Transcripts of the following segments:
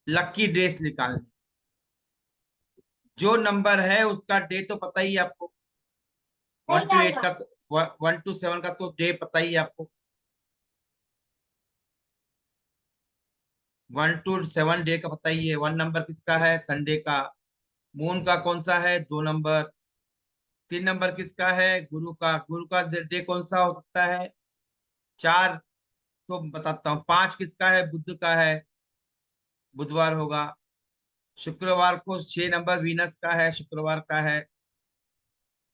Lucky dress निकालने। जो number है उसका डे तो पता ही है आपको। नहीं 1 to 8 जानना। का तो 1 to 7 का तो डे पता ही है आपको। 1 to 7 डे का पता ही है। 1 नंबर किसका है? संडे का। मून का कौन सा है? 2 नंबर। 3 नंबर किसका है? गुरु का। गुरु का डे कौन सा हो सकता है? 4। तो बताता हूँ। 5 किसका है? बुध का है, बुधवार होगा। शुक्रवार को 6 नंबर वीनस का है, शुक्रवार का है।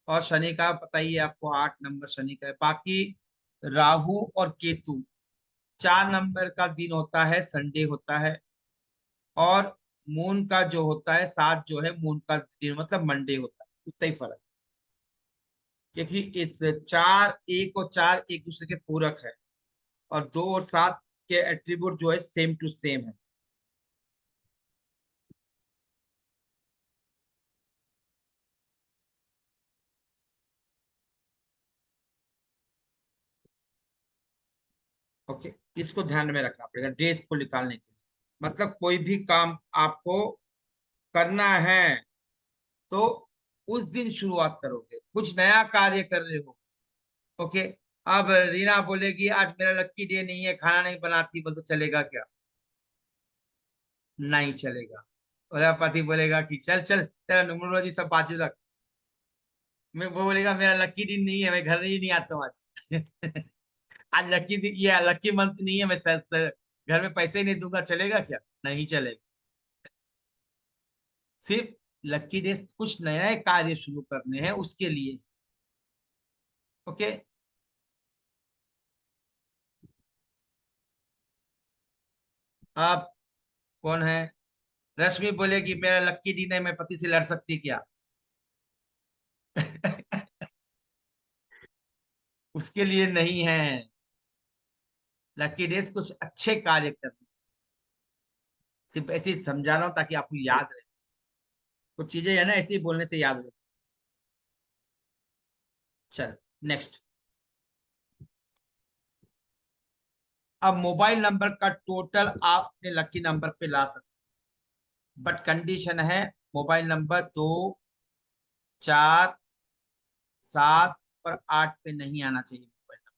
और शनि का पता ही है आपको, 8 नंबर शनि का है। बाकी राहु और केतु, 4 नंबर का दिन होता है, संडे होता है। और मून का जो होता है 7, जो है मून का दिन मतलब मंडे होता है। उतना ही फर्क। क्योंकि इस 4, 1 और 4 एक दूसरे के पूरक है। और 2 और 7 के एट्रीब्यूट जो है सेम टू सेम है। ओके। इसको ध्यान में रखना पड़ेगा डेज को निकालने के लिए। मतलब कोई भी काम आपको करना है तो उस दिन शुरुआत करोगे। कुछ नया कार्य कर रहे हो। ओके। अब रीना बोलेगी आज मेरा लक्की डे नहीं है, खाना नहीं बनाती, बोल तो चलेगा क्या? नहीं चलेगा। और पति बोलेगा कि चल चल तेरा न्यूमरोलॉजी सब बाजू रख। मैं वो बोलेगा मेरा लक्की दिन नहीं है, मैं घर ही नहीं आता हूँ आज। आज लक्की दिन, ये लक्की मंथ नहीं है, मैं घर में पैसे ही नहीं दूंगा, चलेगा क्या? नहीं चलेगा। सिर्फ लक्की डेज कुछ नए कार्य शुरू करने हैं उसके लिए। ओके। आप कौन है? रश्मि बोलेगी मेरा लक्की दिन है, मैं पति से लड़ सकती क्या? उसके लिए नहीं है। लकी डेज कुछ अच्छे कार्य करने। सिर्फ ऐसे ही समझा रहा हूं ताकि आपको याद रहे। कुछ चीजें है ना ऐसे ही बोलने से याद हो। चल, नेक्स्ट। अब मोबाइल नंबर का टोटल आप अपने लकी नंबर पे ला सकते। बट कंडीशन है, मोबाइल नंबर 2, 4, 7 और 8 पे नहीं आना चाहिए मोबाइल नंबर।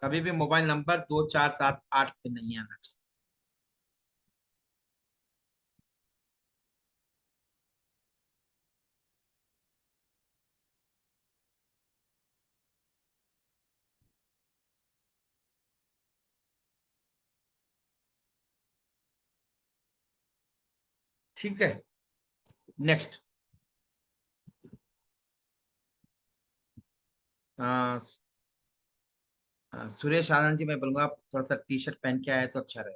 कभी भी मोबाइल नंबर 2, 4, 7, 8 पे नहीं आना चाहिए। ठीक है। नेक्स्ट। सुरेश आनंद जी, मैं बोलूंगा आप थोड़ा सा टी शर्ट पहन के आए तो अच्छा रहे।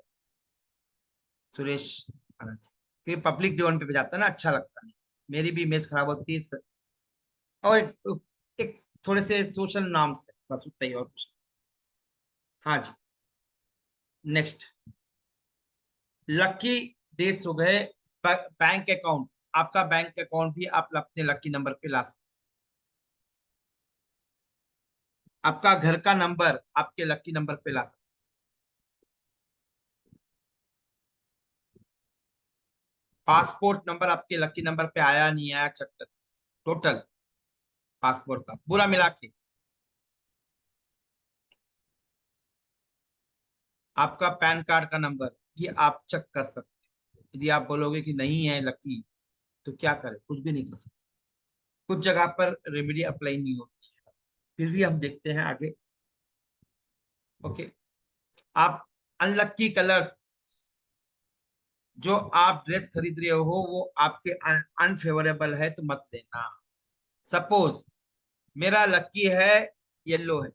सुरेश आनंद जी, क्योंकि पब्लिक डोमेन पे जाता है ना, अच्छा लगता नहीं। मेरी भी इमेज खराब होती है। और एक थोड़े से सोशल नाम से बस उतना ही, और कुछ नहीं। हाँ जी। नेक्स्ट। लकी डेज हो गए। बैंक अकाउंट, आपका बैंक अकाउंट भी आप अपने लकी नंबर पे ला सकते। आपका घर का नंबर आपके लकी नंबर पे ला सकते। पासपोर्ट नंबर आपके लकी नंबर पे आया नहीं आया चेक कर। टोटल पासपोर्ट का पूरा मिला के। आपका पैन कार्ड का नंबर भी आप चेक कर सकते हैं। यदि आप बोलोगे कि नहीं है लकी, तो क्या करें? कुछ भी नहीं कर सकते। कुछ जगह पर रेमेडी अप्लाई नहीं होती है। फिर भी हम देखते हैं आगे। ओके। आप अनलक्की कलर्स, जो आप ड्रेस खरीद रहे हो वो आपके अनफेवरेबल है तो मत लेना। सपोज मेरा लक्की है येलो है,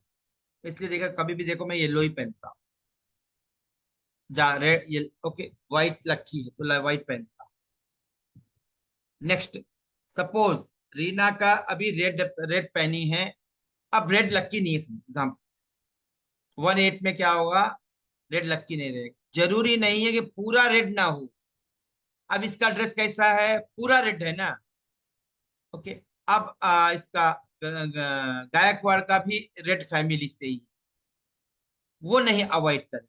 इसलिए देखा कभी भी देखो मैं येलो ही पहनता हूँ। जा रेड ये ओके, व्हाइट लक्की है तो व्हाइट पहनता हूँ। नेक्स्ट। सपोज रीना का अभी रेड रेड पहनी है। अब रेड लक्की नहीं है एग्जाम्पल। 1 8 में क्या होगा? रेड लक्की नहीं रहेगा। जरूरी नहीं है कि पूरा रेड ना हो। अब इसका ड्रेस कैसा है? पूरा रेड है ना। ओके। अब इसका गायकवाड़ का भी रेड फैमिली से ही, वो नहीं अवॉइड करें।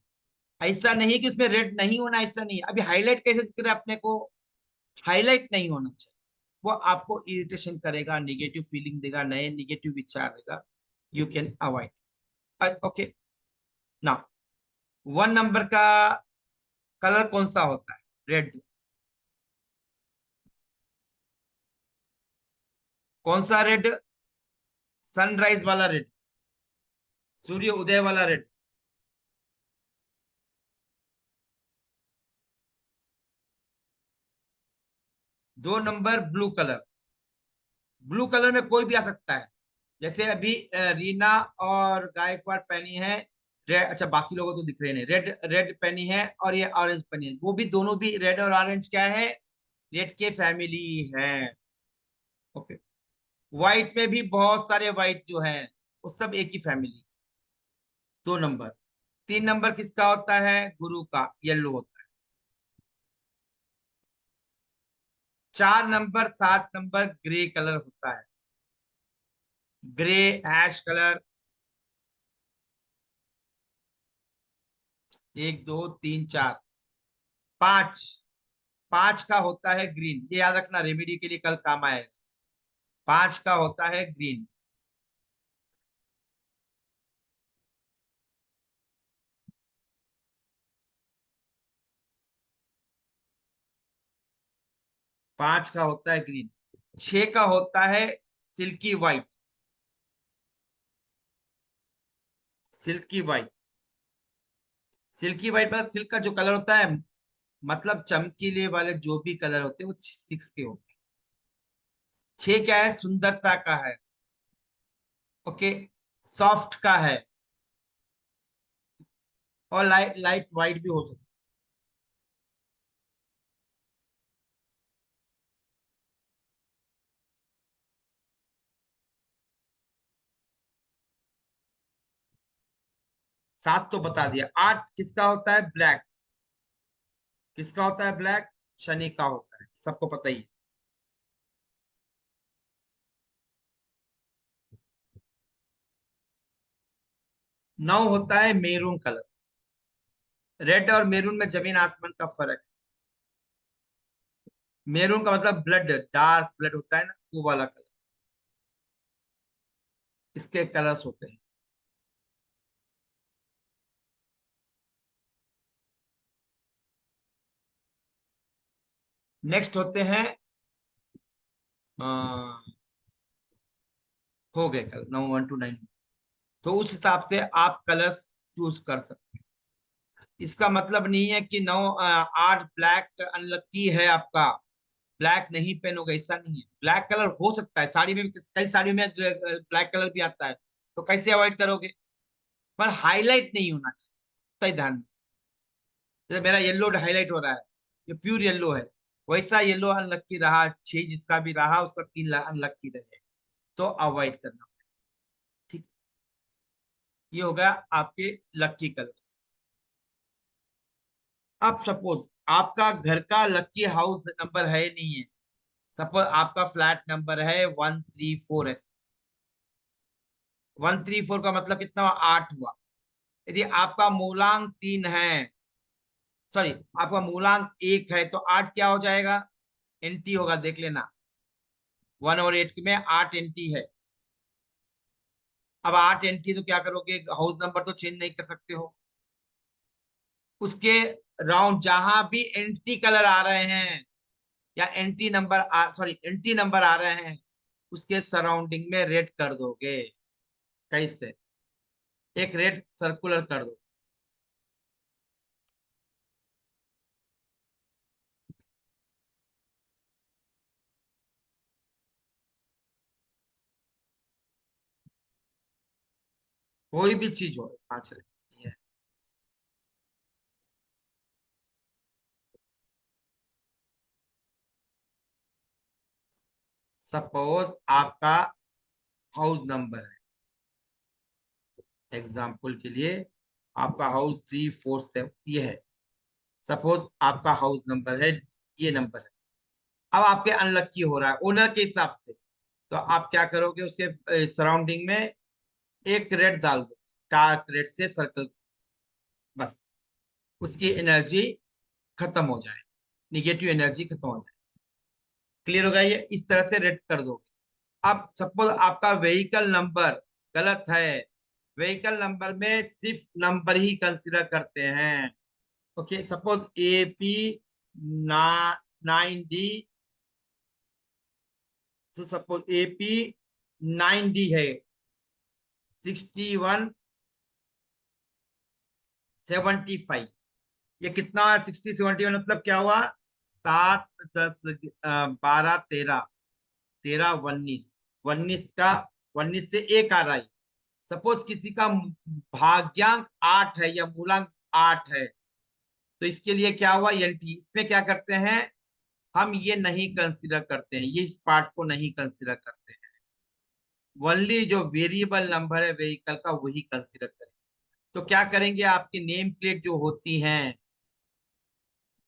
ऐसा नहीं कि उसमें रेड नहीं होना, ऐसा नहीं। अभी हाईलाइट कैसे करें अपने को? हाईलाइट नहीं होना चाहिए। वो आपको इरिटेशन करेगा, निगेटिव फीलिंग देगा, नए निगेटिव विचार देगा। You can avoid. ओके। ना, 1 नंबर का कलर कौन सा होता है? रेड। कौन सा रेड? सनराइज वाला रेड, सूर्य उदय वाला red. 2 number blue colour. Blue colour में कोई भी आ सकता है। जैसे अभी रीना और गायकवाड़ पहनी है रेड। अच्छा, बाकी लोगों को तो दिख रहे नहीं। रेड रेड पहनी है और ये ऑरेंज पहनी है, वो भी दोनों भी रेड और ऑरेंज क्या है? रेड के फैमिली है। ओके। व्हाइट में भी बहुत सारे व्हाइट जो हैं, वो सब एक ही फैमिली। 2 नंबर। 3 नंबर किसका होता है? गुरु का, येलो होता है। 4 नंबर 7 नंबर ग्रे कलर होता है। Grey, ash colour. 1 2 3 4 5। 5 का होता है ग्रीन, ये याद रखना, रेमेडी के लिए कल काम आएगा। 5 का होता है ग्रीन। 5 का होता है ग्रीन। 6 का होता है silky white. Silky white. Silky white मतलब सिल्क का जो कलर होता है, मतलब चमकीले वाले जो भी कलर होते हैं वो 6 के होते हैं। 6 क्या है? सुंदरता का है। ओके। सॉफ्ट का है। और लाइट लाइट वाइट भी हो सकता है। 7 तो बता दिया। 8 किसका होता है? ब्लैक। किसका होता है ब्लैक? शनि का होता है, सबको पता ही है। 9 होता है मेरून कलर। रेड और मेरून में जमीन आसमान का फर्क है। मेरून का मतलब ब्लड, डार्क ब्लड होता है ना, वो वाला कलर। इसके कलर्स होते हैं। नेक्स्ट होते हैं, अ, हो गए कल 9 1 to 9। तो उस हिसाब से आप कलर्स चूज कर सकते हैं। इसका मतलब नहीं है कि 8 ब्लैक अनलकी है आपका, ब्लैक नहीं पहनोगे, ऐसा नहीं है। ब्लैक कलर हो सकता है साड़ी में भी, कई साड़ियों में ब्लैक कलर भी आता है। तो कैसे अवॉइड करोगे? पर हाईलाइट नहीं होना चाहिए। सही ध्यान में। जैसे मेरा येलो हाईलाइट हो रहा है, ये प्योर येलो है, वैसा येलो अनलक्की रहा, 6 जिसका भी रहा उसका 3 अनलक्की रहे, तो अवॉइड करना। ठीक। ये हो गया आपके लक्की कलर्स। अब सपोज आपका घर का लक्की हाउस नंबर है नहीं है। सपोज आपका फ्लैट नंबर है 134 है। 134 का मतलब कितना हुआ? 8 हुआ। यदि आपका मूलांक 3 है, सॉरी, आपका मूलांक 1 है, तो 8 क्या हो जाएगा? एंटी होगा, देख लेना। 1 और 8 में 8 एंटी है। अब 8 एंटी तो क्या करोगे? हाउस नंबर तो चेंज नहीं कर सकते हो। उसके राउंड जहां भी एंटी कलर आ रहे हैं, या anti number sorry anti number आ रहे हैं, उसके सराउंडिंग में रेड कर दोगे। कैसे? एक रेड सर्कुलर कर दो। कोई भी चीज हो, 5 रेड। सपोज आपका हाउस नंबर है, एग्जाम्पल के लिए आपका हाउस 347 ये है। सपोज आपका हाउस नंबर है, ये नंबर है। अब आपके अनलक्की हो रहा है ओनर के हिसाब से, तो आप क्या करोगे? उसके सराउंडिंग में एक रेड डाल दो, डार्क रेड से सर्कल, बस। उसकी एनर्जी खत्म हो जाए, निगेटिव एनर्जी खत्म हो जाए। क्लियर होगा? ये इस तरह से रेड कर दोगे। अब सपोज आपका व्हीकल नंबर गलत है, व्हीकल नंबर में सिर्फ नंबर ही कंसिडर करते हैं। ओके, सपोज AP 9D, तो सपोज AP 9D है, 6175। ये कितना है? 60 71 मतलब क्या हुआ? 7 10 12 13, 13 19, 19 से एक आ रहा है। सपोज किसी का भाग्यांक 8 है या मूलांक 8 है, तो इसके लिए क्या हुआ? NT। इसमें क्या करते हैं हम? ये नहीं कंसिडर करते हैं, ये इस पार्ट को नहीं कंसिडर करते हैं। ओनली जो वेरिएबल नंबर है व्हीकल का वही कंसिडर करें। तो क्या करेंगे? आपकी नेम प्लेट जो होती हैं,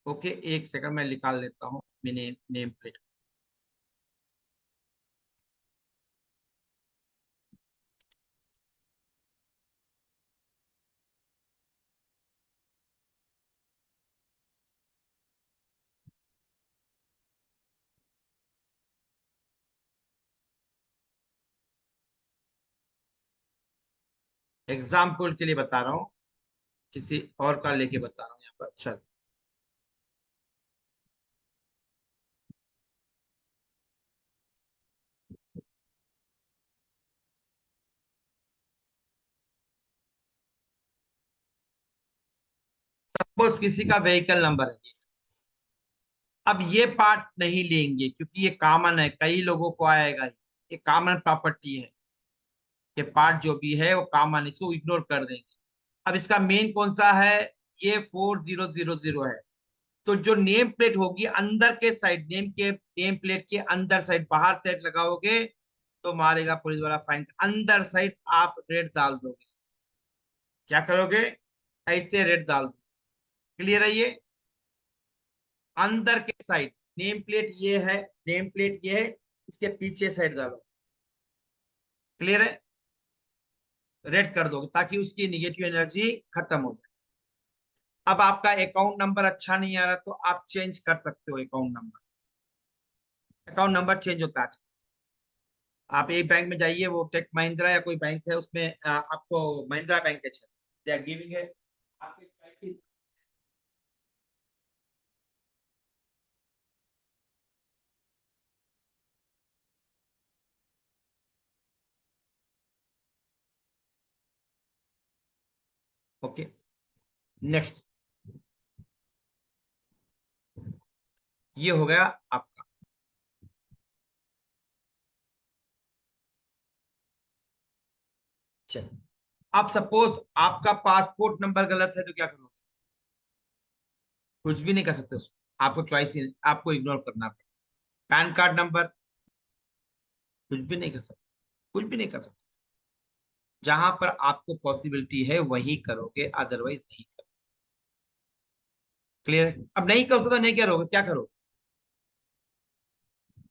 ओके एक सेकंड मैं निकाल लेता हूँ मैंने नेम प्लेट। एग्जाम्पल के लिए बता रहा हूँ, किसी और का लेके बता रहा हूँ यहाँ पर। चल, सपोज किसी का व्हीकल नंबर है ये। अब ये पार्ट नहीं लेंगे क्योंकि ये कॉमन है, कई लोगों को आएगा ही। ये कॉमन प्रॉपर्टी है, ये पार्ट जो भी है वो कॉमन, इसको इग्नोर कर देंगे। अब इसका मेन कौन सा है? ये 4000 है। तो जो नेम प्लेट होगी अंदर के साइड, नेम प्लेट के अंदर साइड, बाहर साइड लगाओगे तो मारेगा पुलिस वाला फाइन। अंदर साइड आप रेड डाल दोगे। क्या करोगे? ऐसे रेड डाल दो। क्लियर है ये? अंदर के साइड नेम प्लेट ये है, नेम प्लेट ये है, इसके पीछे साइड डालो। क्लियर है? रेड कर दोगे ताकि उसकी निगेटिव एनर्जी खत्म हो जाए। अब आपका अकाउंट नंबर अच्छा नहीं आ रहा तो आप चेंज कर सकते हो account number. Account number change होता है। आप एक बैंक में जाइए, वो टेक महिंद्रा या कोई बैंक है उसमें आपको महिंद्रा बैंक है, दे आर गिविंग है आपके। ओके, नेक्स्ट, ये हो गया आपका। चलिए, अब सपोज आपका पासपोर्ट नंबर गलत है तो क्या करोगे? कुछ भी नहीं कर सकते उसमें, आपको चॉइस ही, आपको इग्नोर करना पड़ेगा। पैन कार्ड नंबर कुछ भी नहीं कर सकते, कुछ भी नहीं कर सकते। जहां पर आपको पॉसिबिलिटी है वही करोगे, अदरवाइज नहीं करोगे। क्लियर है? अब नहीं करोगे तो नहीं करोगे, क्या करोगे?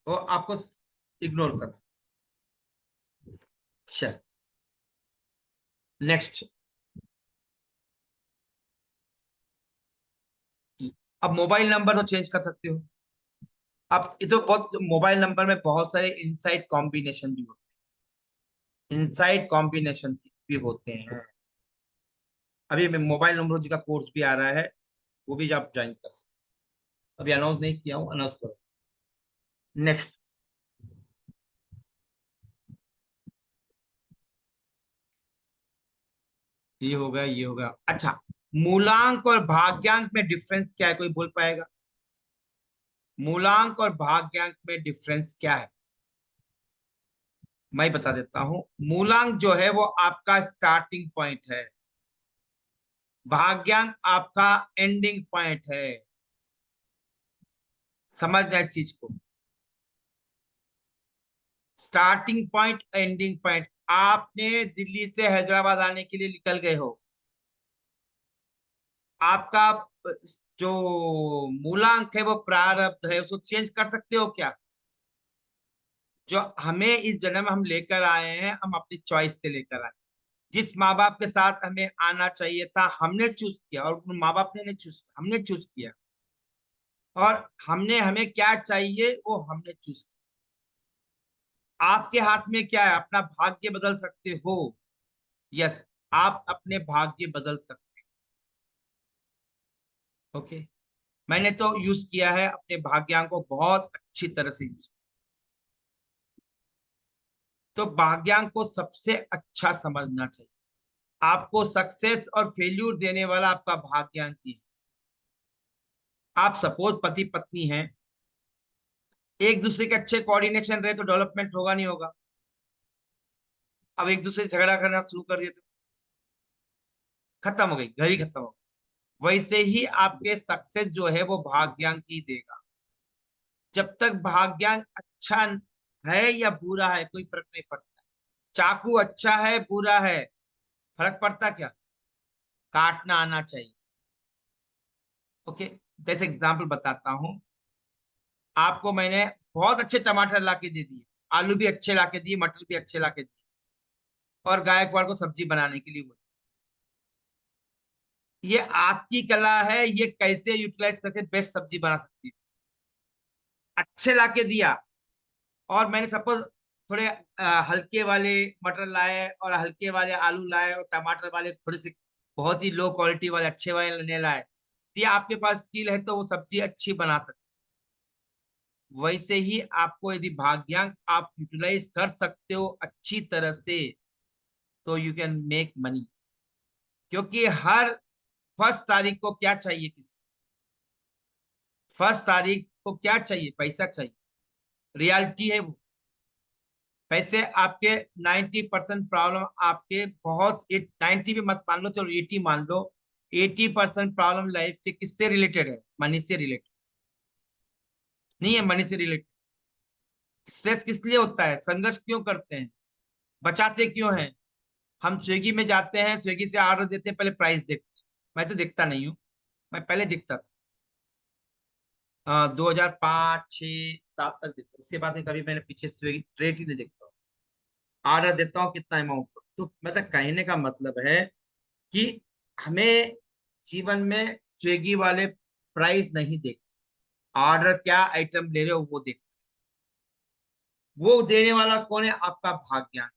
तो आपको इग्नोर करना। चल, नेक्स्ट। अब मोबाइल नंबर तो चेंज कर सकते हो। अब ये तो बहुत, मोबाइल नंबर में बहुत सारे इनसाइड कॉम्बिनेशन भी होते हैं, इनसाइड कॉम्बिनेशन भी होते हैं। अभी मोबाइल नंबर का कोर्स भी आ रहा है, वो भी आप ज्वाइन कर सकते हो। अभी अनाउंस नहीं किया हूँ, अनाउंस करो। नेक्स्ट, ये हो गया, ये हो गया। अच्छा, मूलांक और भाग्यांक में डिफरेंस क्या है? कोई बोल पाएगा? मूलांक और भाग्यांक में डिफरेंस क्या है? मैं बता देता हूं। मूलांक जो है वो आपका स्टार्टिंग पॉइंट है, भाग्यांक आपका एंडिंग पॉइंट है। समझना इस चीज को, स्टार्टिंग पॉइंट एंडिंग पॉइंट। आपने दिल्ली से हैदराबाद आने के लिए निकल गए हो, आपका जो मूलांक है वो प्रारब्ध है, उसको चेंज कर सकते हो क्या? जो हमें इस जन्म हम लेकर आए हैं, हम अपनी चॉइस से लेकर आए। जिस माँ बाप के साथ हमें आना चाहिए था हमने चूज किया, और उन माँ बाप ने नहीं चूज, हमने चूज किया। और हमने, हमें क्या चाहिए वो हमने चूज किया। आपके हाथ में क्या है? अपना भाग्य बदल सकते हो। यस, आप अपने भाग्य बदल सकते हो। ओके, मैंने तो यूज किया है अपने भाग्यांक को, बहुत अच्छी तरह से यूज। तो भाग्यांक को सबसे अच्छा समझना चाहिए। आपको सक्सेस और फेल्यूर देने वाला आपका भाग्यांक ही है। आप सपोज पति पत्नी हैं, एक दूसरे के अच्छे कोऑर्डिनेशन रहे तो डेवलपमेंट होगा नहीं होगा? अब एक दूसरे से झगड़ा करना शुरू कर दिए तो खत्म हो गई, घर ही खत्म हो गई। वैसे ही आपके सक्सेस जो है वो भाग्यांक ही देगा। जब तक भाग्यांक अच्छा है या बुरा है कोई फर्क नहीं पड़ता। चाकू अच्छा है बुरा है, फर्क पड़ता क्या? काटना आना चाहिए। ओके, जैसे एग्जाम्पल बताता हूँ। आपको मैंने बहुत अच्छे टमाटर ला के दे दिए, आलू भी अच्छे ला के दिए, मटर भी अच्छे ला के दिए, और गायकवाड़ को सब्जी बनाने के लिए बोले। ये आपकी कला है, ये कैसे यूटिलाइज करके बेस्ट सब्जी बना सकती है। अच्छे ला के दिया, और मैंने सपोज थोड़े हल्के वाले मटर लाए और हल्के वाले आलू लाए और टमाटर वाले थोड़े से बहुत ही लो क्वालिटी वाले अच्छे वाले लेने लाए। ये आपके पास स्किल है तो वो सब्जी अच्छी बना सकते। वैसे ही आपको यदि भाग्यांक आप यूटिलाइज कर सकते हो अच्छी तरह से, तो यू कैन मेक मनी। क्योंकि हर फर्स्ट तारीख को क्या चाहिए किसको? फर्स्ट तारीख को क्या चाहिए? पैसा चाहिए। रियलिटी है वो। पैसे आपके 90% प्रॉब्लम आपके, बहुत 90 भी मत मान लो, चलो 80 मान लो। 80% प्रॉब्लम लाइफ के किससे रिलेटेड है? मनी से रिलेटेड नहीं है। मनी से रिलेटेड। स्ट्रेस किस लिए होता है? संघर्ष क्यों करते हैं? बचाते क्यों हैं? हम स्विगी में जाते हैं, स्विगी से ऑर्डर देते हैं, पहले प्राइस देखते हैं। मैं तो देखता नहीं हूँ, मैं पहले देखता था। 2005 6 7 तक देखता हूँ। उसके बाद में कभी मैंने पीछे स्विगी रेट ही नहीं देखता हूँ। ऑर्डर देता हूँ कितना अमाउंट। तो मतलब कहने का मतलब है कि हमें जीवन में स्विगी वाले प्राइस नहीं देखते, ऑर्डर क्या आइटम ले रहे हो वो देखते। वो देने वाला कौन है? आपका भाग्यांक।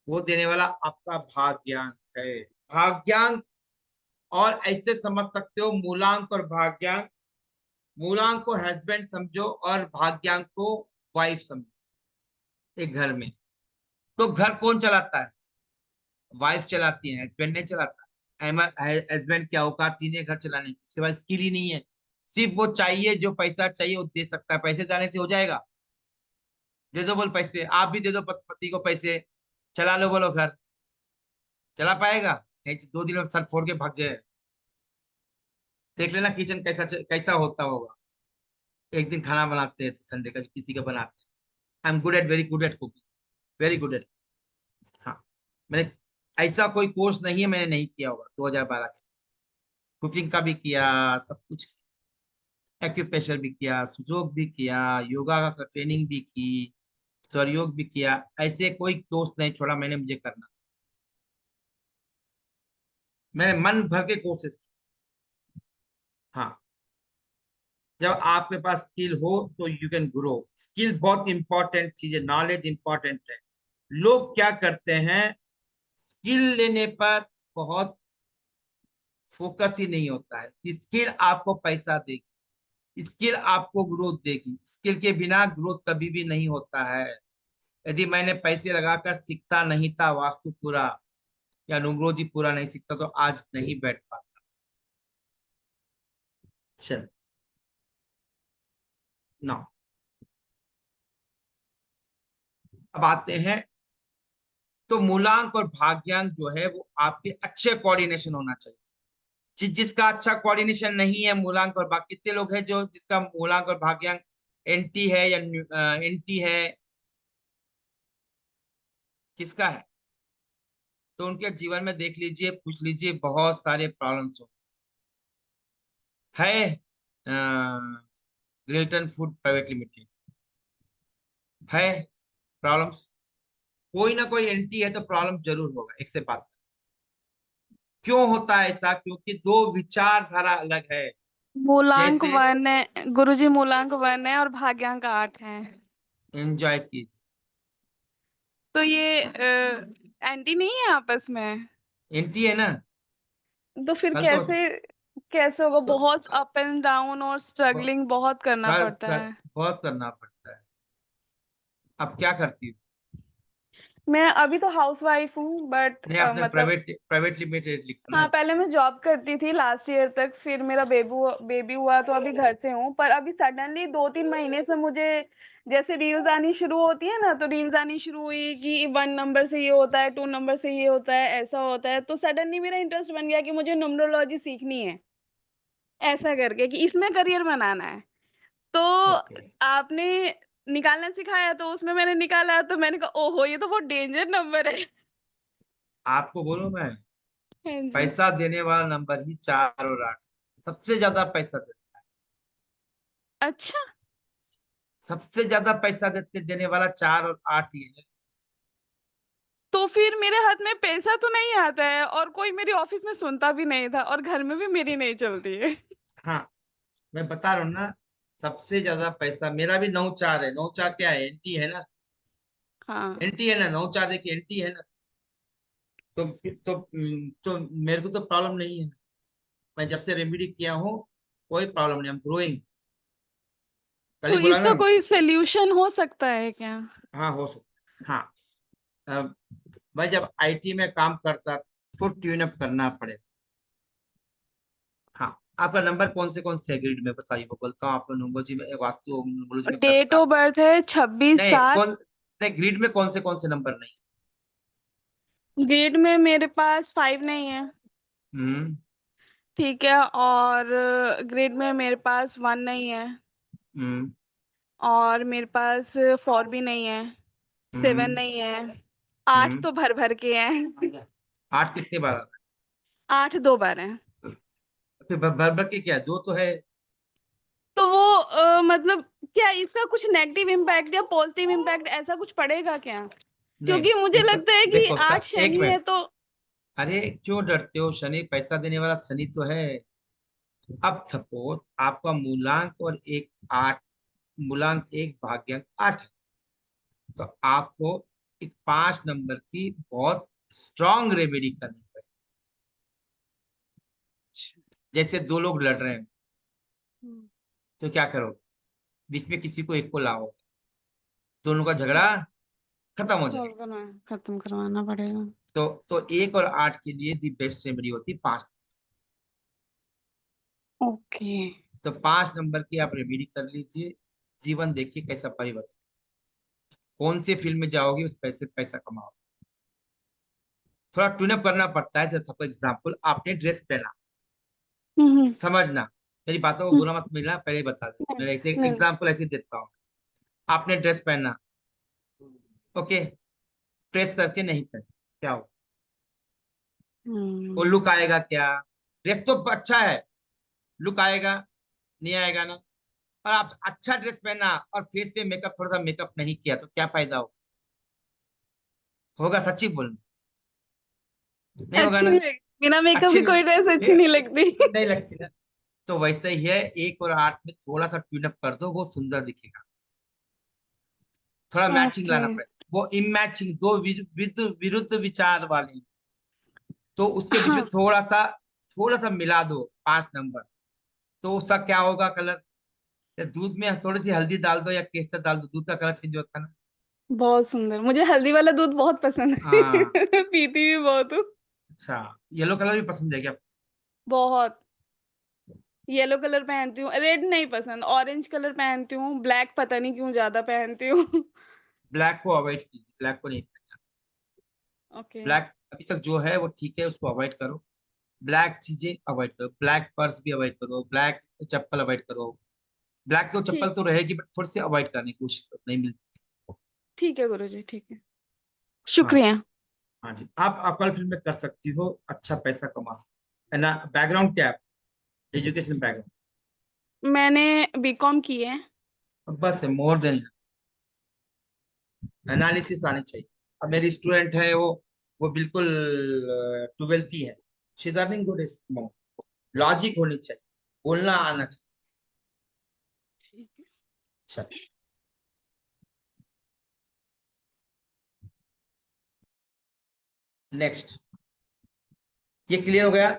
वो देने वाला आपका भाग्यांक है। भाग्यांक, और ऐसे समझ सकते हो मूलांक और भाग्यांक। मूलांक को हस्बैंड समझो और भाग्यांक को वाइफ समझो। एक घर में तो घर कौन चलाता है? वाइफ चलाती है, हस्बैंड नहीं चलाता। हस्बैंड क्या औकात नहीं है घर चलाने की, उसके पास स्किल ही नहीं है। सिर्फ वो चाहिए, जो पैसा चाहिए वो दे सकता है। पैसे जाने से हो जाएगा? दे दो बोल पैसे, आप भी दे दो पति को पैसे, चला लो बोलो घर, चला पाएगा? नहीं, 2 दिन में सर फोड़ के भाग जाए। देख लेना किचन कैसा कैसा होता होगा। एक दिन खाना बनाते हैं तो संडे का किसी का बनाते हैं। I am good at, very good at cooking, very good at. हाँ, मैंने, ऐसा कोई कोर्स नहीं है मैंने नहीं किया होगा। 2012 के कुकिंग का भी किया, सब कुछ, एक्यूप्रेशर भी किया, सुजोग भी किया, योगा का ट्रेनिंग भी की, स्वरयोग भी किया। ऐसे कोई कोर्स नहीं छोड़ा मैंने, मुझे करना। मैंने मन भर के कोर्सेज किए। हाँ, जब आपके पास स्किल हो तो यू कैन ग्रो। स्किल बहुत इंपॉर्टेंट चीज है, नॉलेज इंपॉर्टेंट है। लोग क्या करते हैं, स्किल लेने पर बहुत फोकस ही नहीं होता है। स्किल आपको पैसा देगी, स्किल आपको ग्रोथ देगी। स्किल के बिना ग्रोथ कभी भी नहीं होता है। यदि मैंने पैसे लगाकर सीखता नहीं था वास्तु पूरा या न्यूमरोलॉजी पूरा नहीं सीखता तो आज नहीं बैठ पाता। चल ना, अब आते हैं। तो मूलांक और भाग्यांक जो है वो आपके अच्छे कोऑर्डिनेशन होना चाहिए। जिसका अच्छा कोऑर्डिनेशन नहीं है, मूलांक और भाग, कितने लोग हैं जो जिसका मूलांक और भाग्यांक एंटी है या एंटी है? किसका है? तो उनके जीवन में देख लीजिए, पूछ लीजिए, बहुत सारे प्रॉब्लम्स हो है। ग्रेटन फूड प्राइवेट लिमिटेड है प्रॉब्लम्स। कोई ना कोई एंटी है तो प्रॉब्लम जरूर होगा, एक से बात। क्यों होता है ऐसा? क्योंकि दो विचारधारा अलग है। मूलांक जैसे 1 है गुरुजी, मूलांक 1 है और भाग्यांक 8 है। एंजॉय कीजिए। तो ये एंटी नहीं है आपस में? एंटी है ना। तो फिर कल तो कैसे कैसे होगा? स- बहुत अप एंड डाउन और ब- स्ट्रगलिंग बहुत करना पड़ता है। बहुत करना पड़ता है। अब क्या करती हूँ? मैं अभी तो हाउस वाइफ हूँ, बट नहीं, आपने मतलब प्राइवेट लिमिटेड लिखा हाँ, ना। पहले मैं जॉब करती थी लास्ट ईयर तक, फिर मेरा बेबी हुआ तो अभी घर से हूँ। पर अभी सडनली 2-3 महीने से मुझे जैसे रील्स आनी शुरू होती है ना, तो रील्स आनी शुरू हुई कि 1 नंबर से ये होता है, 2 नंबर से ये होता है, ऐसा होता है। तो सडनली मेरा इंटरेस्ट बन गया कि मुझे न्यूमरोलॉजी सीखनी है, ऐसा करके कि इसमें करियर बनाना है। तो ओके। आपने निकालना सिखाया, तो उसमें मैंने निकाला, तो मैंने कहा ओहो, ये तो बहुत डेंजर नंबर है। आपको बोलूं मैं, हाँ जी। पैसा देने वाला नंबर ही 4 और 8, सबसे ज्यादा पैसा देता है। अच्छा, सबसे ज्यादा पैसा देने वाला 4 और 8 ही है। तो फिर मेरे हाथ में पैसा तो नहीं आता है, और कोई मेरी ऑफिस में सुनता भी नहीं था, और घर में भी मेरी नहीं चलती है। हाँ, मैं बता रहा हूँ ना, सबसे ज्यादा पैसा मेरा भी 9 4 है। 9 4 क्या है? एंटी है ना। हाँ। एंटी है ना, 9 4 देखिए, एंटी है ना। तो मेरे को तो प्रॉब्लम नहीं है। मैं जब से रेमेडी किया हूँ, कोई प्रॉब्लम नहीं, हम ग्रोइंग। कल ही तो बोला इसका ना। कोई सोल्यूशन हो सकता है क्या? हाँ, हो सकता। हाँ। अब मैं जब आईटी में काम करता तो ट्यून अप करना पड़े। हाँ। आपका नंबर कौन से है ग्रिड में बताइए, वो बोलता हूँ आपको। न्यूमरोलॉजी में, वास्तु न्यूमरोलॉजी में कौन डेट सा? ऑफ बर्थ है छब्बीस नहीं, सात नहीं, ग्रिड में कौन से नंबर नहीं? ग्रेड में मेरे पास 5 नहीं है। हम्म। ठीक है। और ग्रेड में मेरे पास 1 नहीं है। हम्म। और मेरे पास 4 भी नहीं है। 7 हम्म। नहीं है। 8 हम्म। तो भर भर के हैं। 8 कितने बार आता 8 2 बार है। है? फिर भर के क्या, जो तो है। तो वो मतलब क्या इसका कुछ नेगेटिव इम्पैक्ट या पॉजिटिव इम्पैक्ट ऐसा कुछ पड़ेगा क्या? नहीं, क्योंकि मुझे देखो, लगता है कि देखो 8 एक शनि है मिनट। तो। अरे, क्यों डरते हो? शनि पैसा देने वाला शनि तो है। अब सपोज आपका मूलांक और एक 8, मूलांक 1, भाग्यांक 8, तो आपको एक 5 नंबर की बहुत स्ट्रांग रेमेडी करनी पड़ेगी। जैसे दो लोग लड़ रहे हैं, तो क्या करोगे? बीच में किसी को, एक को लाओ, दोनों का झगड़ा खत्म हो जाएगा। सॉल्व करना है, खत्म करवाना पड़ेगा। तो 1 और 8 के लिए दी बेस्ट रेमेडी होती 5। ओके। तो 5 नंबर की आप रेमेडी कर लीजिए। जीवन देखिए कैसा परिवर्तन। कौन से फील्ड में जाओगे, उस पैसे पैसा कमाओ। थोड़ा ट्यूनअप करना पड़ता है। जैसे सबको एग्जाम्पल, आपने ड्रेस पहना, हम्म। समझना, मेरी बातों को हम्म, बुरा मत मिलना, पहले ही बता दे, नहीं, मैं ऐसे नहीं। एग्जाम्पल ऐसे देता हूँ। आपने ड्रेस पहना, ओके, प्रेस करके नहीं पहना, क्या हो? वो हम्म। लुक आएगा क्या? ड्रेस तो अच्छा है, लुक आएगा? नहीं आएगा ना। और आप अच्छा ड्रेस पहना और फेस पे मेकअप, थोड़ा सा मेकअप नहीं किया, तो क्या फायदा होगा? सच्ची बोलना, नहीं होगा अच्छी ना। नहीं लगती, बिना मेकअप अच्छी की कोई ड्रेस अच्छी नहीं लगती। नहीं लगती ना। तो वैसे ही है, 1 और 8 में थोड़ा सा ट्यूनअप कर दो, वो सुंदर दिखेगा। थोड़ा मैचिंग ओके। लाना पड़ेगा। वो इमैचिंग, दो विरुद्ध विचार वाले, तो उसके बीच में हाँ, थोड़ा सा मिला दो 5 नंबर। तो उसका क्या होगा कलर? या दूध में थोड़ी सी हल्दी डाल दो या केसर डाल दो, दूध का कलर चेंज होता है ना। बहुत सुंदर, मुझे हल्दी वाला दूध बहुत पसंद है। हाँ। पीती भी बहुत हूँ। अच्छा, येलो कलर भी पसंद है क्या? बहुत। येलो कलर पहनती हूँ, रेड नहीं पसंद, ऑरेंज कलर पहनती हूँ, ब्लैक पता नहीं क्यों ज्यादा पहनती हूँ। ब्लैक को अवॉइड कीजिए, ब्लैक को नहीं। ओके। ब्लैक अभी तक जो है वो ठीक है, उसको अवॉइड करो। ब्लैक चीजें अवॉइड करो, ब्लैक पर्स भी अवॉइड करो, ब्लैक चप्पल अवॉइड करो। ब्लैक तो चप्पल ठीक। तो रहेगी, बट थोड़ी सी अवॉइड करने की कोशिश करो, नहीं मिलती। ठीक है गुरुजी, ठीक है। हाँ जी। शुक्रिया। हाँ जी, आप कल फिल्म में कर सकती हो, अच्छा पैसा कमा सकती है ना। बैकग्राउंड क्या है? Education background? मैंने बीकॉम की है। बस है, मोर देन। एनालिसिस आनी चाहिए। अब मेरी स्टूडेंट है, वो बिल्कुल 12th ही है। She is earning good. Logic होनी चाहिए, बोलना आना चाहिए। ठीक है। अच्छा, नेक्स्ट। ये क्लियर हो गया।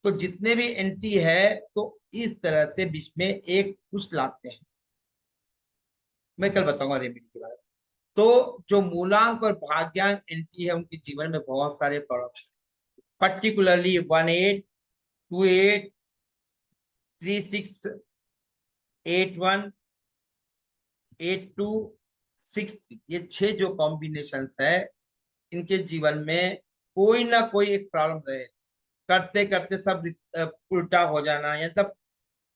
तो जितने भी एंट्री है, तो इस तरह से बीच में एक कुछ लाते हैं। मैं कल बताऊंगा रेमेडी के बारे में। तो जो मूलांक और भाग्यांक एंट्री है, उनके जीवन में बहुत सारे प्रॉब्लम, पर्टिकुलरली 18, 28, 36, 81, 82, 63, ये 6 जो कॉम्बिनेशन है, इनके जीवन में कोई ना कोई एक प्रॉब्लम रहे। करते करते सब उल्टा हो जाना, या तब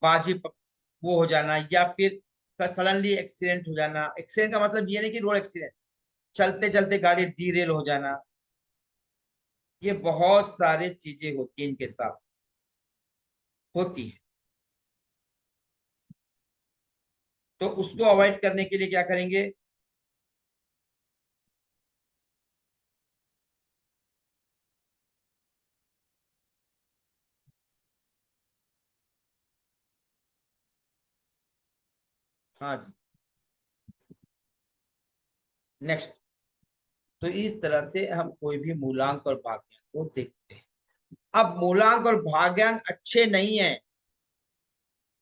बाजी वो हो जाना, या फिर सडनली एक्सीडेंट हो जाना। एक्सीडेंट का मतलब ये नहीं कि रोड एक्सीडेंट, चलते चलते गाड़ी डीरेल हो जाना। ये बहुत सारे चीजें होती हैं, इनके साथ होती है। तो उसको अवॉइड करने के लिए क्या करेंगे? हाँ जी, नेक्स्ट। तो इस तरह से हम कोई भी मूलांक और भाग्यांक को देखते हैं। अब मूलांक और भाग्यांक अच्छे नहीं है,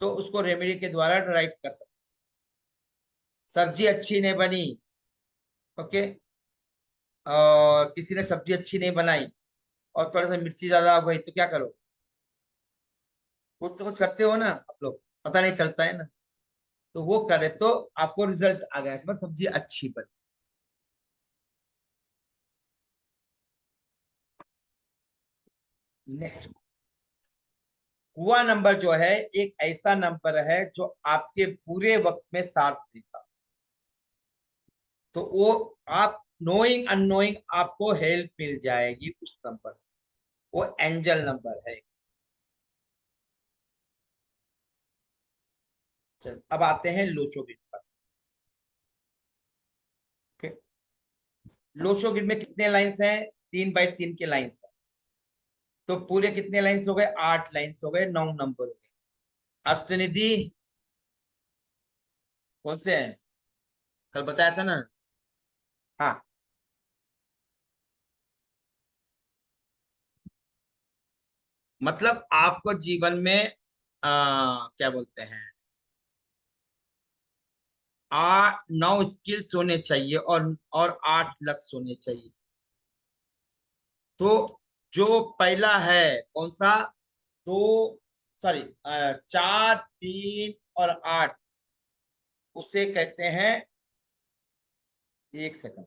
तो उसको रेमेडी के द्वारा राइट कर सकते। सब्जी अच्छी नहीं बनी, ओके, और किसी ने सब्जी अच्छी नहीं बनाई, और थोड़ा सा मिर्ची ज्यादा हो गई, तो क्या करो? कुछ तो कुछ करते हो ना आप लोग, पता नहीं चलता है ना। तो वो करे तो आपको रिजल्ट आ गया, इसमें सब्जी अच्छी बनी। नेक्स्ट, हुआ नंबर जो है, एक ऐसा नंबर है जो आपके पूरे वक्त में साथ देगा। तो वो आप नोइंग अननोइंग आपको हेल्प मिल जाएगी उस नंबर से। वो एंजल नंबर है। चल, अब आते हैं लोचोगिट पर। ओके, लोचोगिट में कितने लाइंस हैं? 3 बाई 3 के लाइंस हैं। तो पूरे कितने लाइंस हो गए? 8 लाइंस हो गए, 9 नंबर हो गए। अष्टनिधि कौन से हैं? कल बताया था ना। हाँ, मतलब आपको जीवन में क्या बोलते हैं, 9 स्किल्स होने चाहिए, और 8 लक्ष्य होने चाहिए। तो जो पहला है कौन सा? दो, सॉरी, 4, 3 और 8, उसे कहते हैं, एक सेकंड,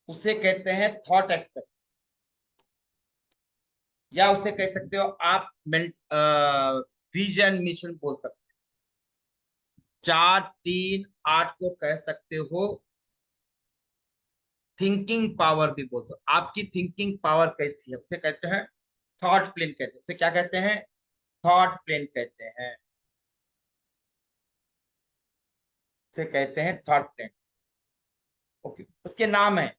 उसे कहते हैं थॉट एस्पेक्ट, या उसे कह सकते हो आप विजन मिशन बोल सकते हो। 4, 3, 8 को कह सकते हो थिंकिंग पावर भी बोल सकते हो। आपकी थिंकिंग पावर कैसी है, उसे कहते हैं थॉट प्लेन कहते हैं। उसे क्या कहते हैं? थॉट प्लेन कहते हैं। उसे कहते हैं थॉट प्लेन। ओके, उसके नाम है।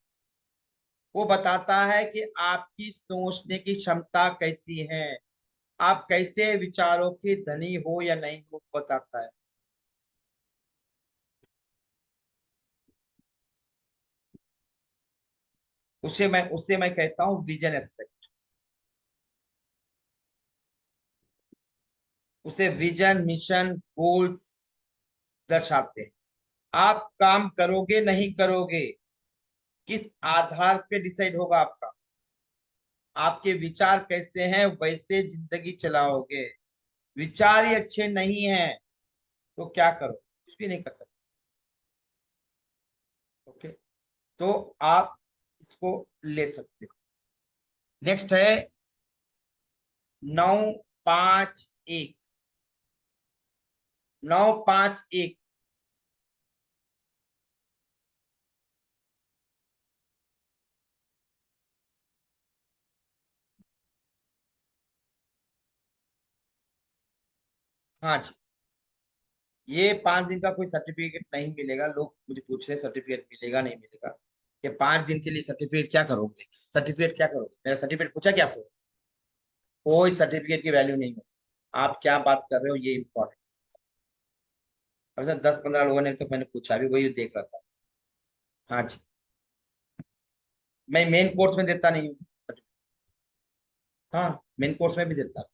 वो बताता है कि आपकी सोचने की क्षमता कैसी है, आप कैसे विचारों के धनी हो या नहीं हो, बताता है। उसे मैं कहता हूँ विजन एस्पेक्ट। उसे विजन मिशन गोल्स दर्शाते हैं। आप काम करोगे नहीं करोगे, किस आधार पे डिसाइड होगा आपका? आपके विचार कैसे हैं, वैसे जिंदगी चलाओगे। विचार ही अच्छे नहीं हैं, तो क्या करो? कुछ भी नहीं कर सकते। ओके, तो आप इसको ले सकते हो। नेक्स्ट है 951, 951। हाँ जी, ये 5 दिन का कोई सर्टिफिकेट नहीं मिलेगा। लोग मुझे पूछ रहे सर्टिफिकेट मिलेगा नहीं मिलेगा। ये 5 दिन के लिए सर्टिफिकेट क्या करोगे? सर्टिफिकेट क्या करोगे? मेरा सर्टिफिकेट पूछा क्या आपको? कोई सर्टिफिकेट की वैल्यू नहीं है। आप क्या बात कर रहे हो, ये इम्पोर्टेंट। और सर 10-15 लोगों ने तो मैंने पूछा भी, वही देख रहा था। हाँ जी, मैं मेन कोर्स में देता नहीं हूँ। हाँ, मेन कोर्स में भी देता हूँ।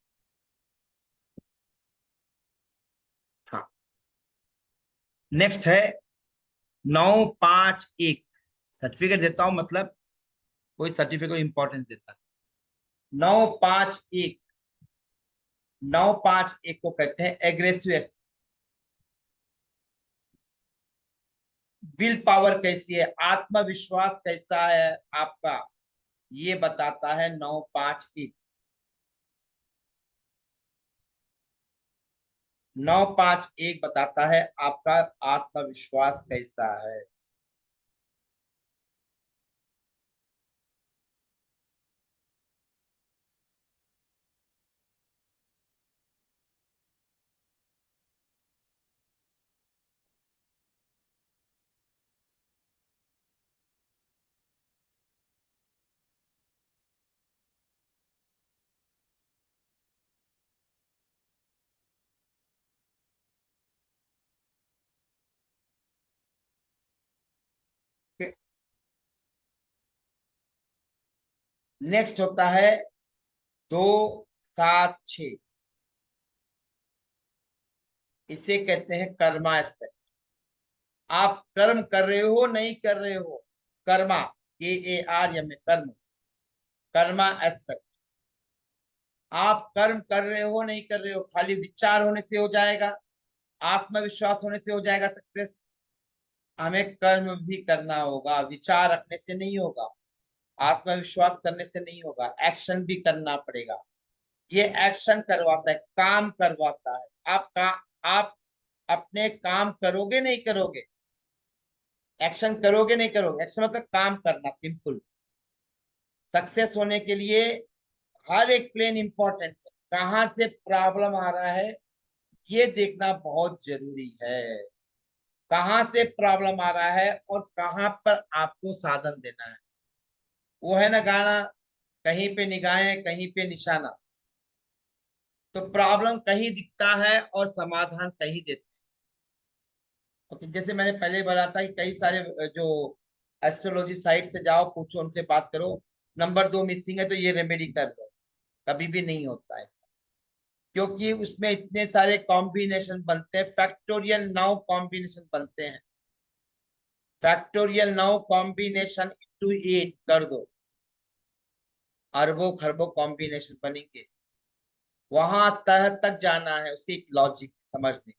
हाँ, नेक्स्ट है 951। सर्टिफिकेट देता हूँ मतलब कोई सर्टिफिकेट को इंपॉर्टेंस देता है। 951, 951 को कहते हैं एग्रेसिव। विल पावर कैसी है, आत्मविश्वास कैसा है आपका, ये बताता है 951। 951 बताता है आपका आत्मविश्वास कैसा है। नेक्स्ट होता है 276। इसे कहते हैं कर्मा एस्पेक्ट। आप कर्म कर रहे हो नहीं कर रहे हो, कर्मा, KARM में कर्म, कर्मा एस्पेक्ट। आप कर्म कर रहे हो नहीं कर रहे हो, खाली विचार होने से हो जाएगा, आत्मविश्वास होने से हो जाएगा सक्सेस? हमें कर्म भी करना होगा, विचार रखने से नहीं होगा, आत्मविश्वास करने से नहीं होगा, एक्शन भी करना पड़ेगा। ये एक्शन करवाता है, काम करवाता है। आप अपने काम करोगे नहीं करोगे, एक्शन करोगे नहीं करोगे, एक्शन मतलब काम करना, सिंपल। सक्सेस होने के लिए हर एक प्लेन इंपॉर्टेंट है। कहाँ से प्रॉब्लम आ रहा है ये देखना बहुत जरूरी है। कहाँ से प्रॉब्लम आ रहा है और कहाँ पर आपको साधन देना है। वो है ना गाना, कहीं पे निगाहें कहीं पे निशाना। तो प्रॉब्लम कहीं दिखता है और समाधान कहीं देते हैं। ओके, जैसे मैंने पहले बोला था कि कई सारे जो एस्ट्रोलॉजी साइट से जाओ, पूछो, उनसे बात करो, नंबर 2 मिसिंग है तो ये रेमेडी कर दो। कभी भी नहीं होता है, क्योंकि उसमें इतने सारे कॉम्बिनेशन बनते हैं, फैक्टोरियल 9 कॉम्बिनेशन बनते हैं। फैक्टोरियल 9 कॉम्बिनेशन इंटू 8 कर दो, अरबों खरबों कॉम्बिनेशन बनेंगे। वहां तह तक जाना है, उसकी एक लॉजिक समझने।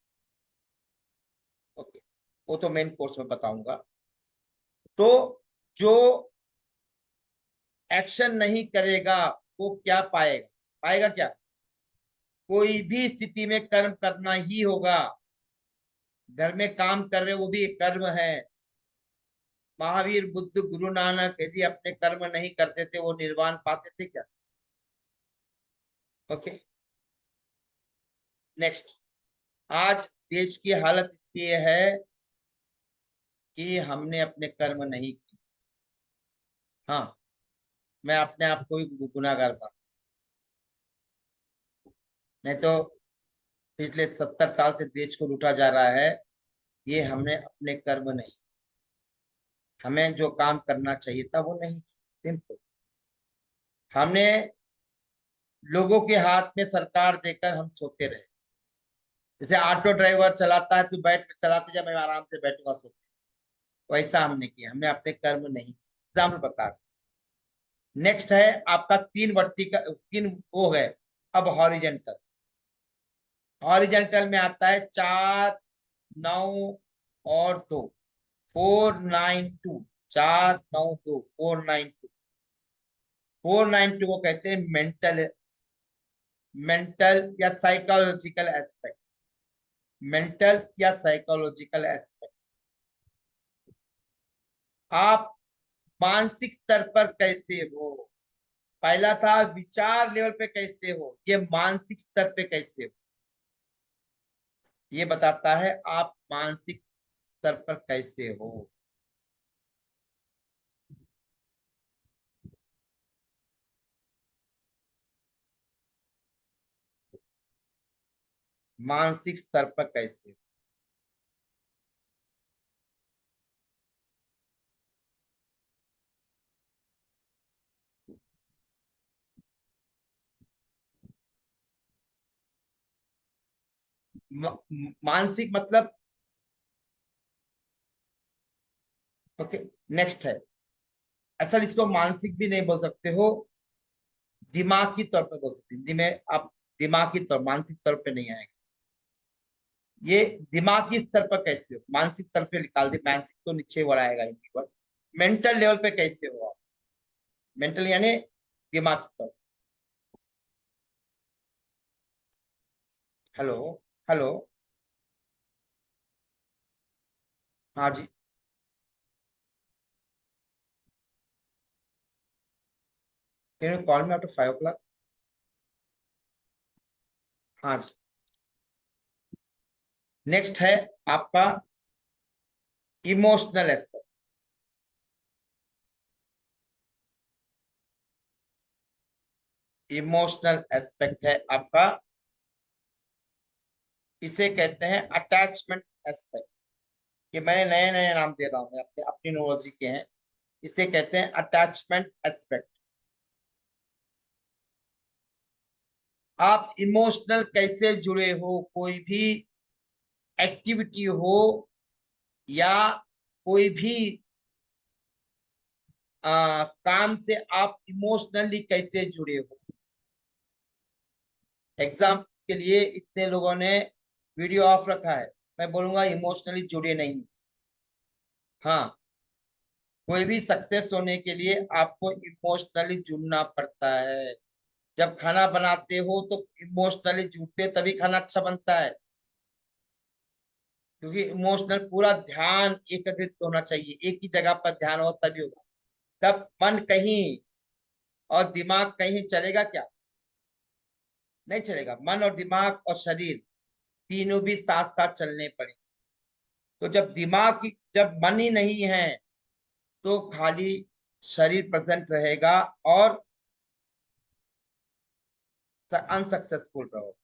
ओके, वो तो मेन कोर्स में बताऊंगा। तो जो एक्शन नहीं करेगा वो क्या पाएगा? पाएगा क्या? कोई भी स्थिति में कर्म करना ही होगा। घर में काम कर रहे हो वो भी एक कर्म है। महावीर, बुद्ध, गुरु नानक यदि अपने कर्म नहीं करते थे वो निर्वाण पाते थे क्या? Okay, next. आज देश की हालत ये है कि हमने अपने कर्म नहीं किए। हाँ, मैं अपने आप को ही गुनाहगार मानता हूं। नहीं तो पिछले 70 साल से देश को लूटा जा रहा है, ये हमने अपने कर्म नहीं। हमें जो काम करना चाहिए था वो नहीं किया, सिंपल। हमने लोगों के हाथ में सरकार देकर हम सोते रहे। जैसे ऑटो ड्राइवर चलाता है, तू बैठ चलाते जा, मैं आराम से बैठूंगा सोते, वैसा हमने किया। हमने अपने कर्म नहीं किए। एग्जाम्पल बता रहे। नेक्स्ट है आपका 3 वर्टिकल, 3 वो है। अब हॉरिजेंटल। हॉरिजेंटल में आता है 4, 9 और 2, 492। 492, 492। 492 को कहते हैं मेंटल मेंटल या साइकोलॉजिकल एस्पेक्ट, मेंटल या साइकोलॉजिकल एस्पेक्ट। आप मानसिक स्तर पर कैसे हो। पहला था विचार लेवल पे कैसे हो, ये मानसिक स्तर पे कैसे हो, ये बताता है आप मानसिक स्तर पर कैसे हो। मानसिक स्तर पर कैसे हो। मानसिक मतलब, ओके, नेक्स्ट है। असल इसको मानसिक भी नहीं बोल सकते हो, दिमागी तौर पर बोल सकते हैं। आप दिमागी तौर, मानसिक तौर पे नहीं आएगा। ये दिमागी स्तर पर कैसे हो, मानसिक स्तर पे निकाल दे, मानसिक तो नीचे बढ़ाएगा इनकी बात। मेंटल लेवल पे कैसे हो आप, मेंटल यानी दिमागी तौर। हेलो, हेलो, हाँ जी। Can you call me after 5 o'clock। हाँ जी। नेक्स्ट है आपका इमोशनल एस्पेक्ट। इमोशनल एस्पेक्ट है आपका, इसे कहते हैं अटैचमेंट एस्पेक्ट। ये मैंने नए नए नाम दे रहा हूँ, मैं अपने अपनी नॉलेज के हैं। इसे कहते हैं अटैचमेंट एस्पेक्ट। आप इमोशनल कैसे जुड़े हो, कोई भी एक्टिविटी हो या कोई भी काम से आप इमोशनली कैसे जुड़े हो। एग्जाम के लिए इतने लोगों ने वीडियो ऑफ रखा है, मैं बोलूंगा इमोशनली जुड़े नहीं। हाँ, कोई भी सक्सेस होने के लिए आपको इमोशनली जुड़ना पड़ता है। जब खाना बनाते हो तो इमोशनली जुड़ते तभी खाना अच्छा बनता है, क्योंकि इमोशनल पूरा ध्यान एकत्रित होना चाहिए, एक ही जगह पर ध्यान हो तभी होगा। तब मन कहीं और दिमाग कहीं चलेगा क्या, नहीं चलेगा। मन और दिमाग और शरीर तीनों भी साथ साथ चलने पड़ेंगे। तो जब मन ही नहीं है तो खाली शरीर प्रेजेंट रहेगा और अनसक्सेसफुल रहो।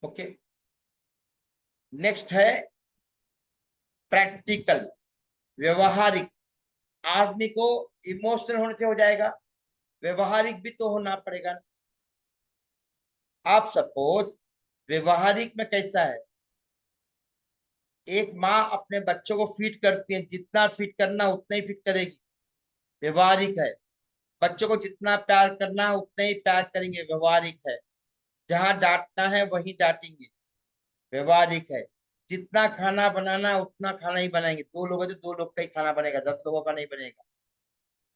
ओके, नेक्स्ट है प्रैक्टिकल, व्यवहारिक। आदमी को इमोशनल होने से हो जाएगा, व्यवहारिक भी तो होना पड़ेगा। आप सपोज, व्यवहारिक में कैसा है, एक माँ अपने बच्चों को फीड करती है, जितना फीड करना उतना ही फीड करेगी, व्यवहारिक है। बच्चों को जितना प्यार करना है उतना ही प्यार करेंगे, व्यवहारिक है। जहां डांटना है वहीं डांटेंगे, व्यवहारिक है। जितना खाना बनाना है उतना खाना ही बनाएंगे, 2 लोग है तो 2 लोग का ही खाना बनेगा, 10 लोगों का नहीं बनेगा,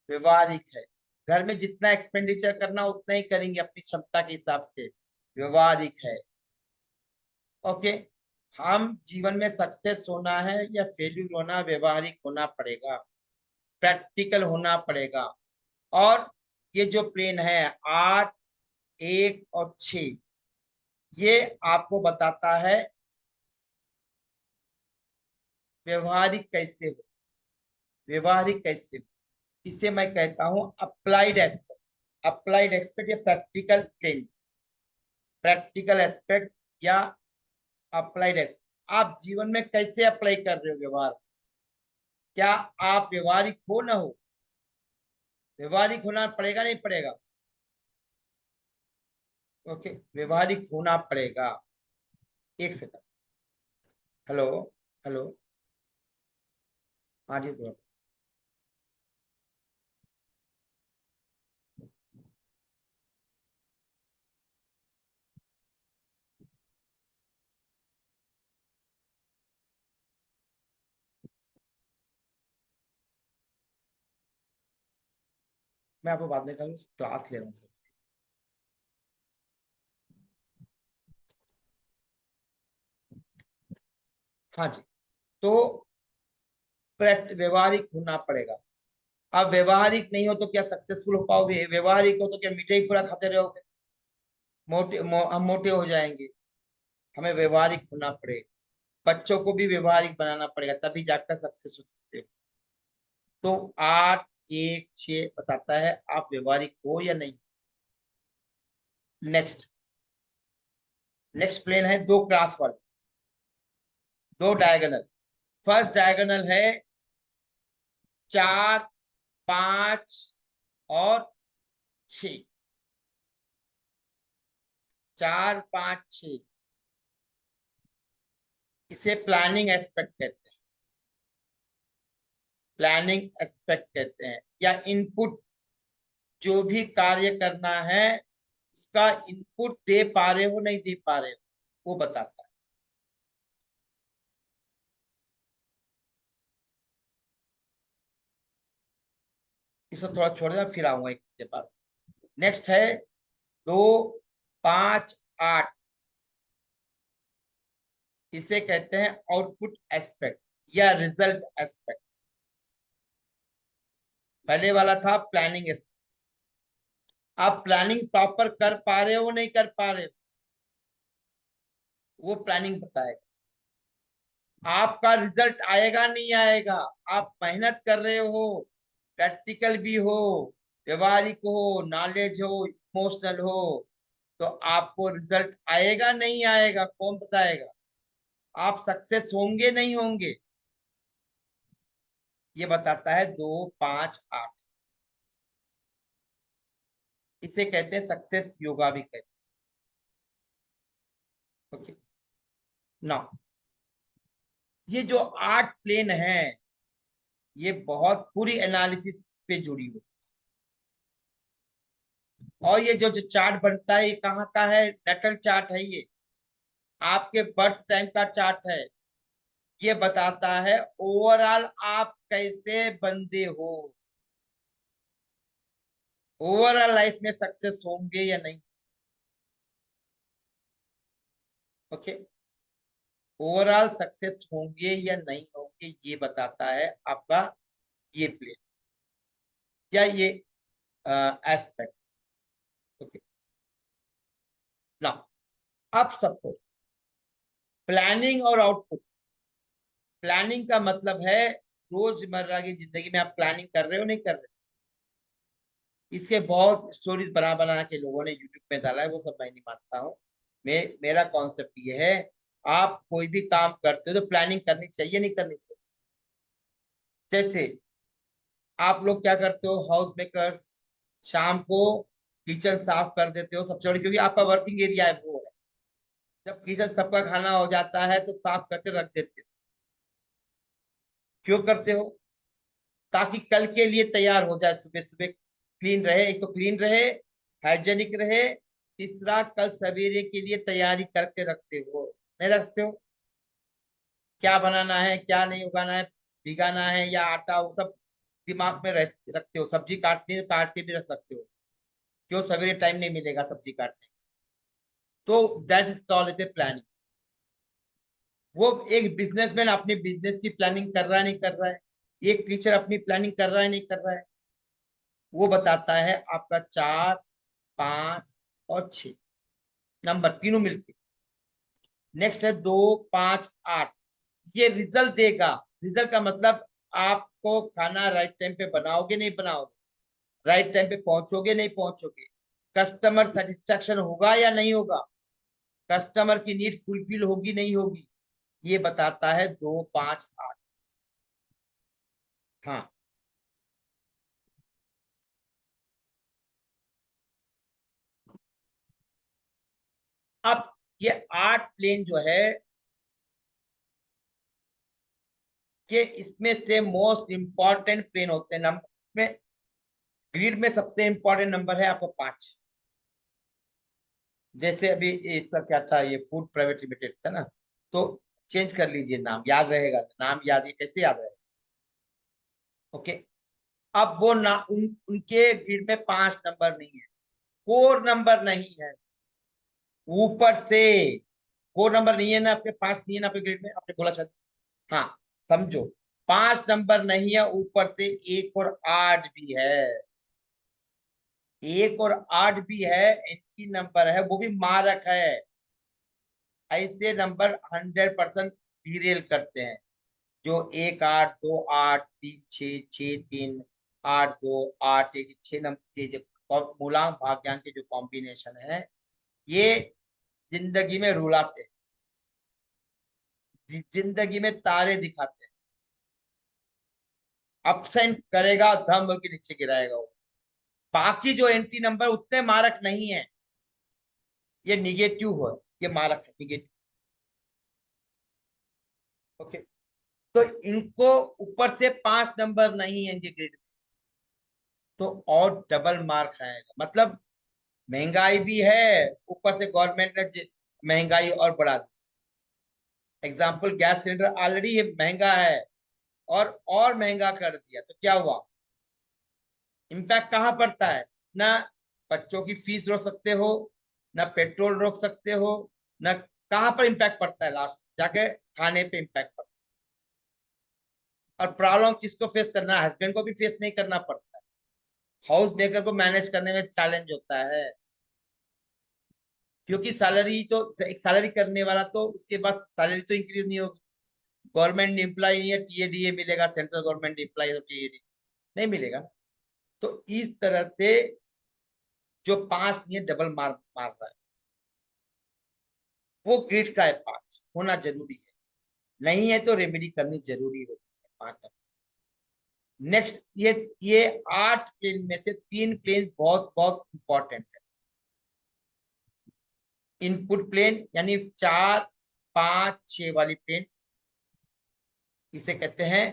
व्यवहारिक है। घर में जितना एक्सपेंडिचर करना उतना ही करेंगे अपनी क्षमता के हिसाब से, व्यवहारिक है। ओके, हम जीवन में सक्सेस होना है या फेल्यूर होना, व्यवहारिक होना पड़ेगा, प्रैक्टिकल होना पड़ेगा। और ये जो प्लेन है 8, 1 और 6, ये आपको बताता है व्यवहारिक कैसे हो, व्यवहारिक कैसे हो। इसे मैं कहता हूं अप्लाइड एस्पेक्ट, अप्लाइड एस्पेक्ट या प्रैक्टिकल प्लेन, प्रैक्टिकल एस्पेक्ट या अप्लाइड एस्पेक्ट। आप जीवन में कैसे अप्लाई कर रहे हो व्यवहार? क्या आप व्यवहारिक हो ना हो? व्यवहारिक होना पड़ेगा नहीं पड़ेगा? ओके, व्यवहारिक होना पड़ेगा। एक सेकंड। Hello, hello. हाँ जी बोलो। मैं आपको बाद में कहूँ, क्लास ले रहा हूँ सर। हाँ जी। तो व्यवहारिक होना पड़ेगा। अब व्यवहारिक नहीं हो तो क्या सक्सेसफुल हो पाओगे? व्यवहारिक हो तो क्या मिठाई पूरा खाते रहोगे? हम मोटे हो जाएंगे। हमें व्यवहारिक होना पड़ेगा। बच्चों को भी व्यवहारिक बनाना पड़ेगा, तभी जाकर सक्सेस हो सकते हो। तो 8 1 6 बताता है आप व्यवहारिक हो या नहीं। नेक्स्ट, नेक्स्ट प्लेन है दो क्रास वाले, दो डायगोनल। फर्स्ट डायगोनल है 4 5 और 6। 4 5 6, इसे प्लानिंग एस्पेक्ट कहते हैं। प्लानिंग एस्पेक्ट कहते हैं, या इनपुट। जो भी कार्य करना है उसका इनपुट दे पा रहे हो नहीं दे पा रहे हो, वो बताता है। इसको थोड़ा छोड़ देना, फिर आऊंगा एक के बाद। नेक्स्ट है 2 5 8, इसे कहते हैं आउटपुट एस्पेक्ट या रिजल्ट एस्पेक्ट। पहले वाला था प्लानिंग एस्पेक्ट। आप प्लानिंग प्रॉपर कर पा रहे हो नहीं कर पा रहे हो, वो प्लानिंग बताएगा। आपका रिजल्ट आएगा नहीं आएगा, आप मेहनत कर रहे हो, प्रैक्टिकल भी हो, व्यवहारिक हो, नॉलेज हो, इमोशनल हो, तो आपको रिजल्ट आएगा नहीं आएगा, कौन बताएगा? आप सक्सेस होंगे नहीं होंगे, ये बताता है 2 5 8। इसे कहते हैं सक्सेस योगा भी कहते हैं। ओके, ना ये जो 8 प्लेन है, ये बहुत पूरी एनालिसिस पे जुड़ी हुई। और ये जो जो चार्ट बनता है, ये कहाँ का है? नटल चार्ट है ये, आपके बर्थ टाइम का चार्ट है। ये बताता है ओवरऑल आप कैसे बंदे हो, ओवरऑल लाइफ में सक्सेस होंगे या नहीं। ओके, ओवरऑल सक्सेस होंगे या नहीं होंगे, ये बताता है आपका ये प्लेन या ये एस्पेक्ट। ओके, ना अब सबको प्लानिंग और आउटपुट। प्लानिंग का मतलब है रोजमर्रा की जिंदगी में आप प्लानिंग कर रहे हो नहीं कर रहे हो। इसके बहुत स्टोरीज बना बना के लोगों ने यूट्यूब में डाला है, वो सब मैं नहीं मानता हूँ। मेरा कॉन्सेप्ट ये है, आप कोई भी काम करते हो तो प्लानिंग करनी चाहिए नहीं करनी चाहिए। जैसे आप लोग क्या करते हो, हाउस मेकर्स, शाम को किचन साफ कर देते हो सबसे बड़ी, क्योंकि आपका वर्किंग एरिया है वो है। जब किचन सबका खाना हो जाता है तो साफ करके रख देते हो। क्यों करते हो? ताकि कल के लिए तैयार हो जाए, सुबह सुबह क्लीन रहे। एक तो क्लीन रहे, हाइजेनिक रहे, तीसरा कल सवेरे के लिए तैयारी करके रखते हो नहीं रखते हो? क्या बनाना है, क्या नहीं उगाना है, भिगाना है या आटा, वो सब दिमाग में रखते हो। सब्जी काटनी है, काट के भी रख सकते हो। क्यों? सवेरे टाइम नहीं मिलेगा सब्जी काटने। तो that is called as a planning. वो एक बिजनेसमैन अपने बिजनेस की प्लानिंग कर रहा है नहीं कर रहा है, एक टीचर अपनी प्लानिंग कर रहा है नहीं कर रहा है, वो बताता है आपका 4 5 और 6 नंबर तीनों मिलके। नेक्स्ट है 2 5 8, ये रिजल्ट देगा। रिजल्ट का मतलब आपको खाना राइट टाइम पे बनाओगे नहीं बनाओगे, राइट टाइम पे पहुंचोगे नहीं पहुंचोगे, कस्टमर सेटिस्फेक्शन होगा या नहीं होगा, कस्टमर की नीड फुलफिल होगी नहीं होगी, ये बताता है 2, 5, 8। हाँ, अब ये 8 प्लेन जो है कि इसमें से मोस्ट इंपॉर्टेंट प्लेन होते हैं नंबर में। ग्रिड में सबसे इंपॉर्टेंट नंबर है आपको 5। जैसे अभी इसका क्या था, ये फूड प्राइवेट लिमिटेड था ना, तो चेंज कर लीजिए नाम, याद रहेगा। नाम याद है, कैसे याद रहेगा? ओके। अब वो ना उनके ग्रिड में 5 नंबर नहीं है, 4 नंबर नहीं है ऊपर से। 4 नंबर नहीं है ना आपके, 5 नहीं है ना आपके ग्रिड में, आपने बोला शायद। हाँ, समझो, 5 नंबर नहीं है ऊपर से, 1 और 8 भी है। 1 और 8 भी है, एंटी नंबर है, वो भी मारक है। ऐसे नंबर 100% डीरेल करते हैं। जो 1, 8, 2, 8, 3, 6, 6, 3, 8, 2, 8, 1, 6 नंबर जो मूलांक भाग्यांक के जो कॉम्बिनेशन है, ये जिंदगी में रुलाते हैं, जिंदगी में तारे दिखाते हैं। अपसेंट करेगा, धम बोल के नीचे गिराएगा वो। बाकी जो एंटी नंबर उतने मारक नहीं है, ये निगेटिव हो, ये मारक है, निगेटिव। ओके। तो इनको ऊपर से 5 नंबर नहीं है इनके ग्रेड में, तो और डबल मार्क आएगा। मतलब महंगाई भी है, ऊपर से गवर्नमेंट ने महंगाई और बढ़ा दी। एग्जाम्पल, गैस सिलेंडर ऑलरेडी महंगा है, और महंगा कर दिया, तो क्या हुआ? इम्पैक्ट कहाँ पड़ता है? ना बच्चों की फीस रोक सकते हो, ना पेट्रोल रोक सकते हो, ना कहाँ पर इम्पैक्ट पड़ता है, लास्ट जाके खाने पे इम्पैक्ट पड़ता है। और प्रॉब्लम किसको फेस करना है? हस्बैंड को भी फेस नहीं करना पड़ता है, हाउस मेकर को मैनेज करने में चैलेंज होता है। क्योंकि सैलरी तो, एक सैलरी करने वाला तो उसके पास सैलरी तो इंक्रीज नहीं होगी। गवर्नमेंट एम्प्लॉय नहीं है, टीएडीए मिलेगा, सेंट्रल गवर्नमेंट एम्प्लॉय तो टीएडीए नहीं मिलेगा। तो इस तरह से जो 5 नहीं है, डबल मार मार रहा है, वो ग्रिड का है। 5 होना जरूरी है, नहीं है तो रेमेडी करनी जरूरी होती है। 5। नेक्स्ट, ये 8 प्लेन में से 3 प्लेन बहुत बहुत इंपॉर्टेंट है। इनपुट प्लेन यानी 4, 5, 6 वाली प्लेन, इसे कहते हैं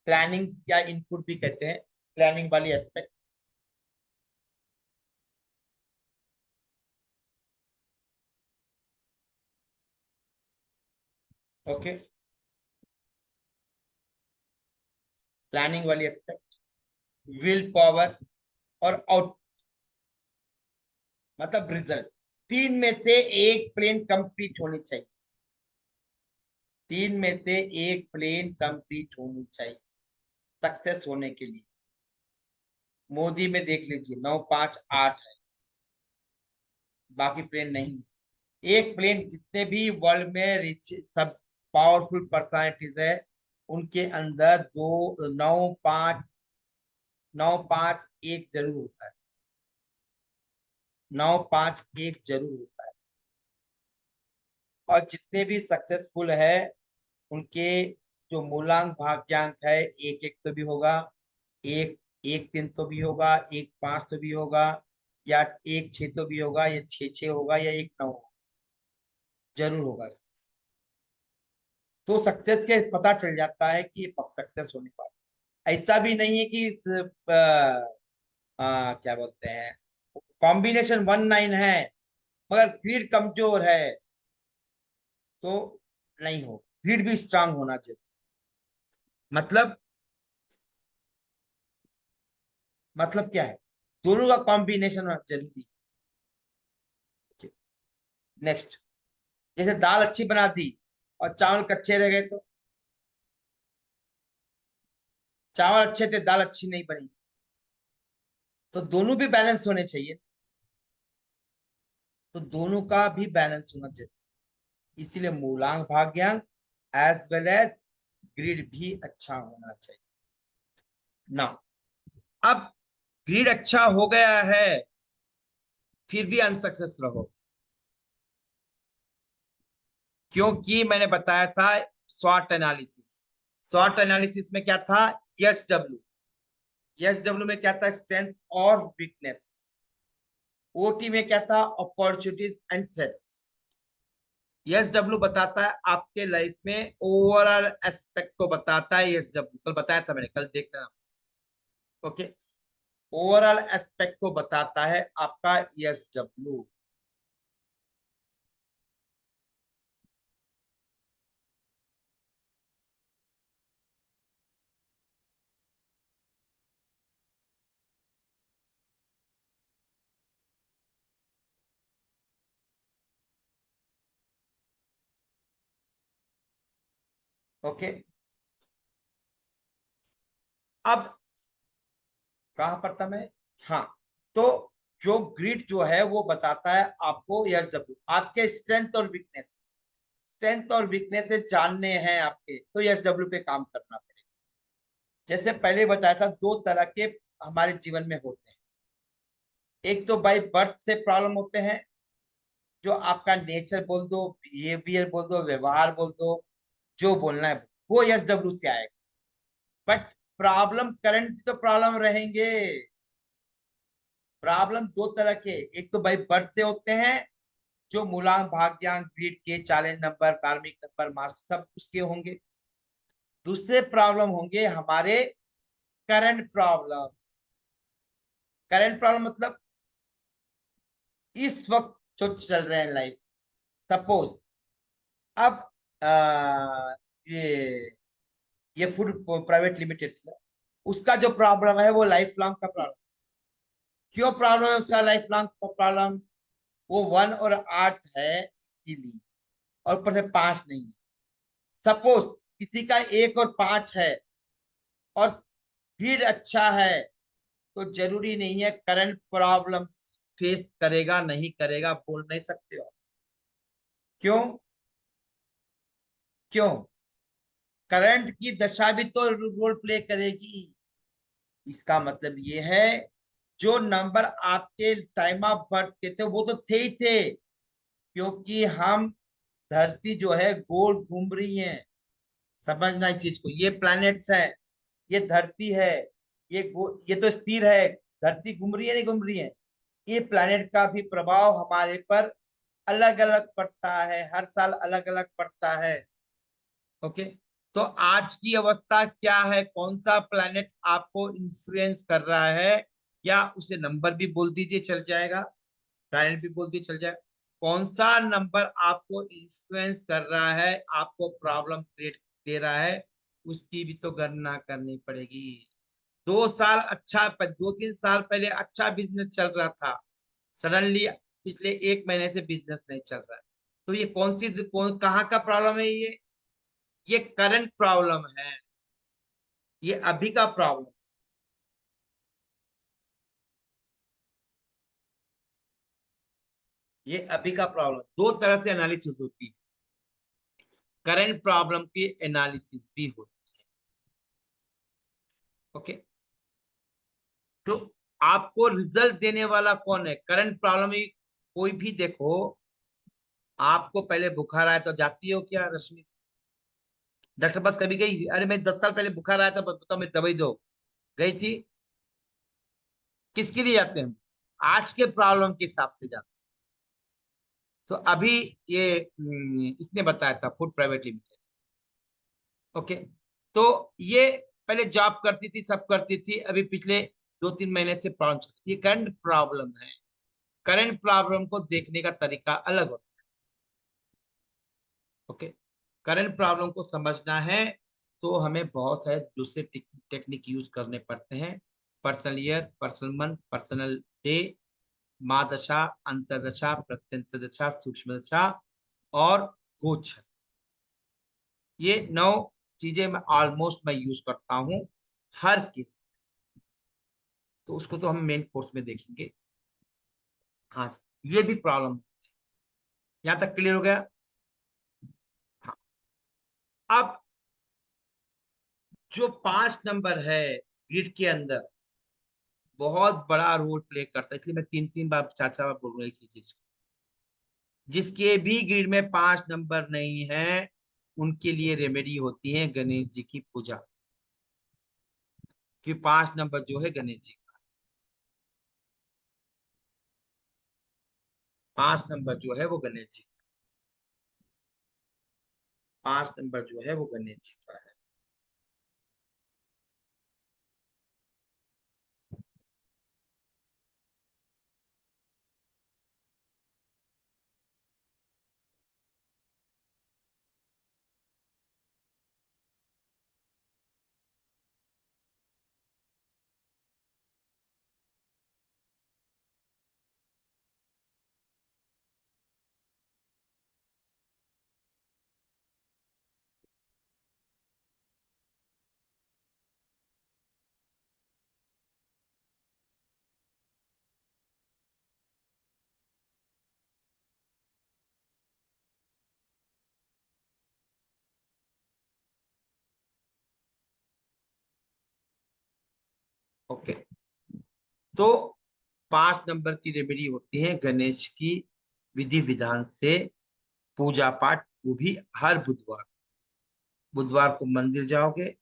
प्लानिंग, या इनपुट भी कहते हैं, प्लानिंग वाली एस्पेक्ट। ओके, प्लानिंग वाली एस्पेक्ट, विल पावर और आउट, मतलब रिजल्ट। 3 में से एक प्लेन कंप्लीट होनी चाहिए। 3 में से एक प्लेन कंप्लीट होनी चाहिए सक्सेस होने के लिए। मोदी में देख लीजिए, 9, 5, 8 है, बाकी प्लेन नहीं है। एक प्लेन, जितने भी वर्ल्ड में रिच सब पावरफुल पर्सनालिटीज है, उनके अंदर दो, 9, 5, 9, 5, 1 जरूर होता है। 9, 5, 1 जरूर होता है। और जितने भी सक्सेसफुल है, उनके जो मूलांक भाग्यांक है, 1, 1 तो भी होगा, 1, 1, 3 तो भी होगा, 1, 5 तो भी होगा, या 1, 6 तो भी होगा, या 6, 6 होगा, या 1, 9 होगा, जरूर होगा। तो सक्सेस के पता चल जाता है कि ये सक्सेस होने वाला। ऐसा भी नहीं है कि क्या बोलते हैं, कॉम्बिनेशन 19 है मगर ग्रिड कमजोर है, तो नहीं हो। ग्रिड भी स्ट्रांग होना चाहिए। मतलब मतलब क्या है? दोनों का कॉम्बिनेशन जरूरी है। नेक्स्ट, जैसे दाल अच्छी बना दी और चावल कच्चे रह गए, तो चावल अच्छे थे, दाल अच्छी नहीं बनी, तो दोनों भी बैलेंस होने चाहिए। तो दोनों का भी बैलेंस होना चाहिए, इसीलिए मूलांक भाग्यांक एज वेल एज ग्रिड भी अच्छा होना चाहिए ना। अब ग्रिड अच्छा हो गया है, फिर भी अनसक्सेस रहो, क्योंकि मैंने बताया था स्वॉट एनालिसिस। स्वॉट एनालिसिस में क्या था? H W. एच डब्ल्यू में क्या था? स्ट्रेंथ और वीकनेस। ओटी में क्या था? Opportunities and threats. S W बताता है आपके लाइफ में ओवरऑल एस्पेक्ट को बताता है। एस डब्ल्यू कल बताया था मैंने, कल देखना। ओके, ओवरऑल एस्पेक्ट को बताता है आपका एस डब्ल्यू। ओके, अब कहां पर था मैं? हाँ, तो जो ग्रिड जो है वो बताता है आपको एस डब्ल्यू, आपके स्ट्रेंथ और वीकनेस। स्ट्रेंथ और वीकनेसेस जानने हैं आपके, तो एस डब्ल्यू पे काम करना पड़ेगा। जैसे पहले बताया था, दो तरह के हमारे जीवन में होते हैं। एक तो बाई बर्थ से प्रॉब्लम होते हैं, जो आपका नेचर बोल दो, बिहेवियर बोल दो, व्यवहार बोल दो, जो बोलना है वो एस डब्ल्यू से आएगा। बट प्रॉब्लम करंट तो प्रॉब्लम रहेंगे। प्रॉब्लम दो तरह के, एक तो बाई बर्थ से होते हैं, जो मूलांक भाग्यांक ग्रीड के चैलेंज नंबर कार्मिक नंबर मास्टर सब उसके होंगे। दूसरे प्रॉब्लम होंगे हमारे करंट प्रॉब्लम। करंट प्रॉब्लम मतलब इस वक्त जो चल रहे हैं लाइफ। सपोज अब ये फूड प्राइवेट लिमिटेड था, उसका जो प्रॉब्लम है वो लाइफ लॉन्ग का प्रॉब्लम। क्यों प्रॉब्लम है उसका लाइफ लॉन्ग का प्रॉब्लम? वो 1 और 8 है इसीलिए, और ऊपर से 5 नहीं है। सपोज किसी का 1 और 5 है और ग्रिड अच्छा है, तो जरूरी नहीं है करंट प्रॉब्लम फेस करेगा, नहीं करेगा बोल नहीं सकते हो। क्यों? क्यों? करंट की दशा भी तो रोल प्ले करेगी। इसका मतलब ये है, जो नंबर आपके टाइम ऑफ बर्थ के थे वो तो थे ही थे, क्योंकि हम धरती जो है गोल घूम रही है। समझना इस चीज को, ये प्लैनेट्स है, ये धरती है, ये तो स्थिर है। धरती घूम रही है, नहीं घूम रही है? ये प्लैनेट का भी प्रभाव हमारे पर अलग अलग पड़ता है, हर साल अलग अलग पड़ता है। ओके, तो आज की अवस्था क्या है? कौन सा प्लैनेट आपको इन्फ्लुएंस कर रहा है? या उसे नंबर भी बोल दीजिए चल जाएगा, प्लैनेट भी बोल दीजिए चल जाएगा। कौन सा नंबर आपको इन्फ्लुएंस कर रहा है, आपको प्रॉब्लम क्रिएट दे रहा है, उसकी भी तो गणना करनी पड़ेगी। 2 साल अच्छा, 2-3 साल पहले अच्छा बिजनेस चल रहा था, सडनली पिछले 1 महीने से बिजनेस नहीं चल रहा है। तो ये कहाँ का प्रॉब्लम है? ये करंट प्रॉब्लम है, ये अभी का प्रॉब्लम। ये अभी का प्रॉब्लम, दो तरह से एनालिसिस होती है। करंट प्रॉब्लम की एनालिसिस भी होती है। ओके, तो आपको रिजल्ट देने वाला कौन है? करंट प्रॉब्लम ही कोई भी देखो। आपको पहले बुखार आया तो जाती हो क्या रश्मि? डॉक्टर पास कभी गई? अरे मैं 10 साल पहले बुखार आया था, बताओ मैं दवाई दो, गई थी? किसके लिए जाते हैं हम? आज के प्रॉब्लम के हिसाब से जाते हैं। तो अभी ये इसने बताया था, फूड प्राइवेट लिमिटेड। ओके, तो ये पहले जॉब करती थी, सब करती थी, अभी पिछले 2-3 महीने से प्रॉब्लम चल रही है। ये करंट प्रॉब्लम है। करंट प्रॉब्लम को देखने का तरीका अलग होता है। ओके, करंट प्रॉब्लम को समझना है तो हमें बहुत सारे दूसरे टेक्निक यूज करने पड़ते हैं। Personal year, personal month, personal day, महादशा, अंतरदशा, प्रत्यंत दशा, सूक्ष्म दशा और गोचर। ये 9 चीजें मैं ऑलमोस्ट मैं यूज करता हूँ हर केस। तो उसको तो हम मेन कोर्स में देखेंगे। हाँ, ये भी प्रॉब्लम। यहाँ तक क्लियर हो गया? हाँ, अब जो 5 नंबर है ग्रिड के अंदर, बहुत बड़ा रोल प्ले करता है, इसलिए मैं 3-3 बार 4-4 बार बोल रहा हूँ एक ही चीज। जिसके भी ग्रिड में 5 नंबर नहीं है, उनके लिए रेमेडी होती है गणेश जी की पूजा, कि 5 नंबर जो है गणेश जी का, 5 नंबर जो है वो गणेश जी, 5 नंबर जो है वो गणेश जी का है। ओके, तो 5 नंबर की रेमेडी होती है गणेश की विधि विधान से पूजा पाठ, वो भी हर बुधवार, बुधवार को मंदिर जाओगे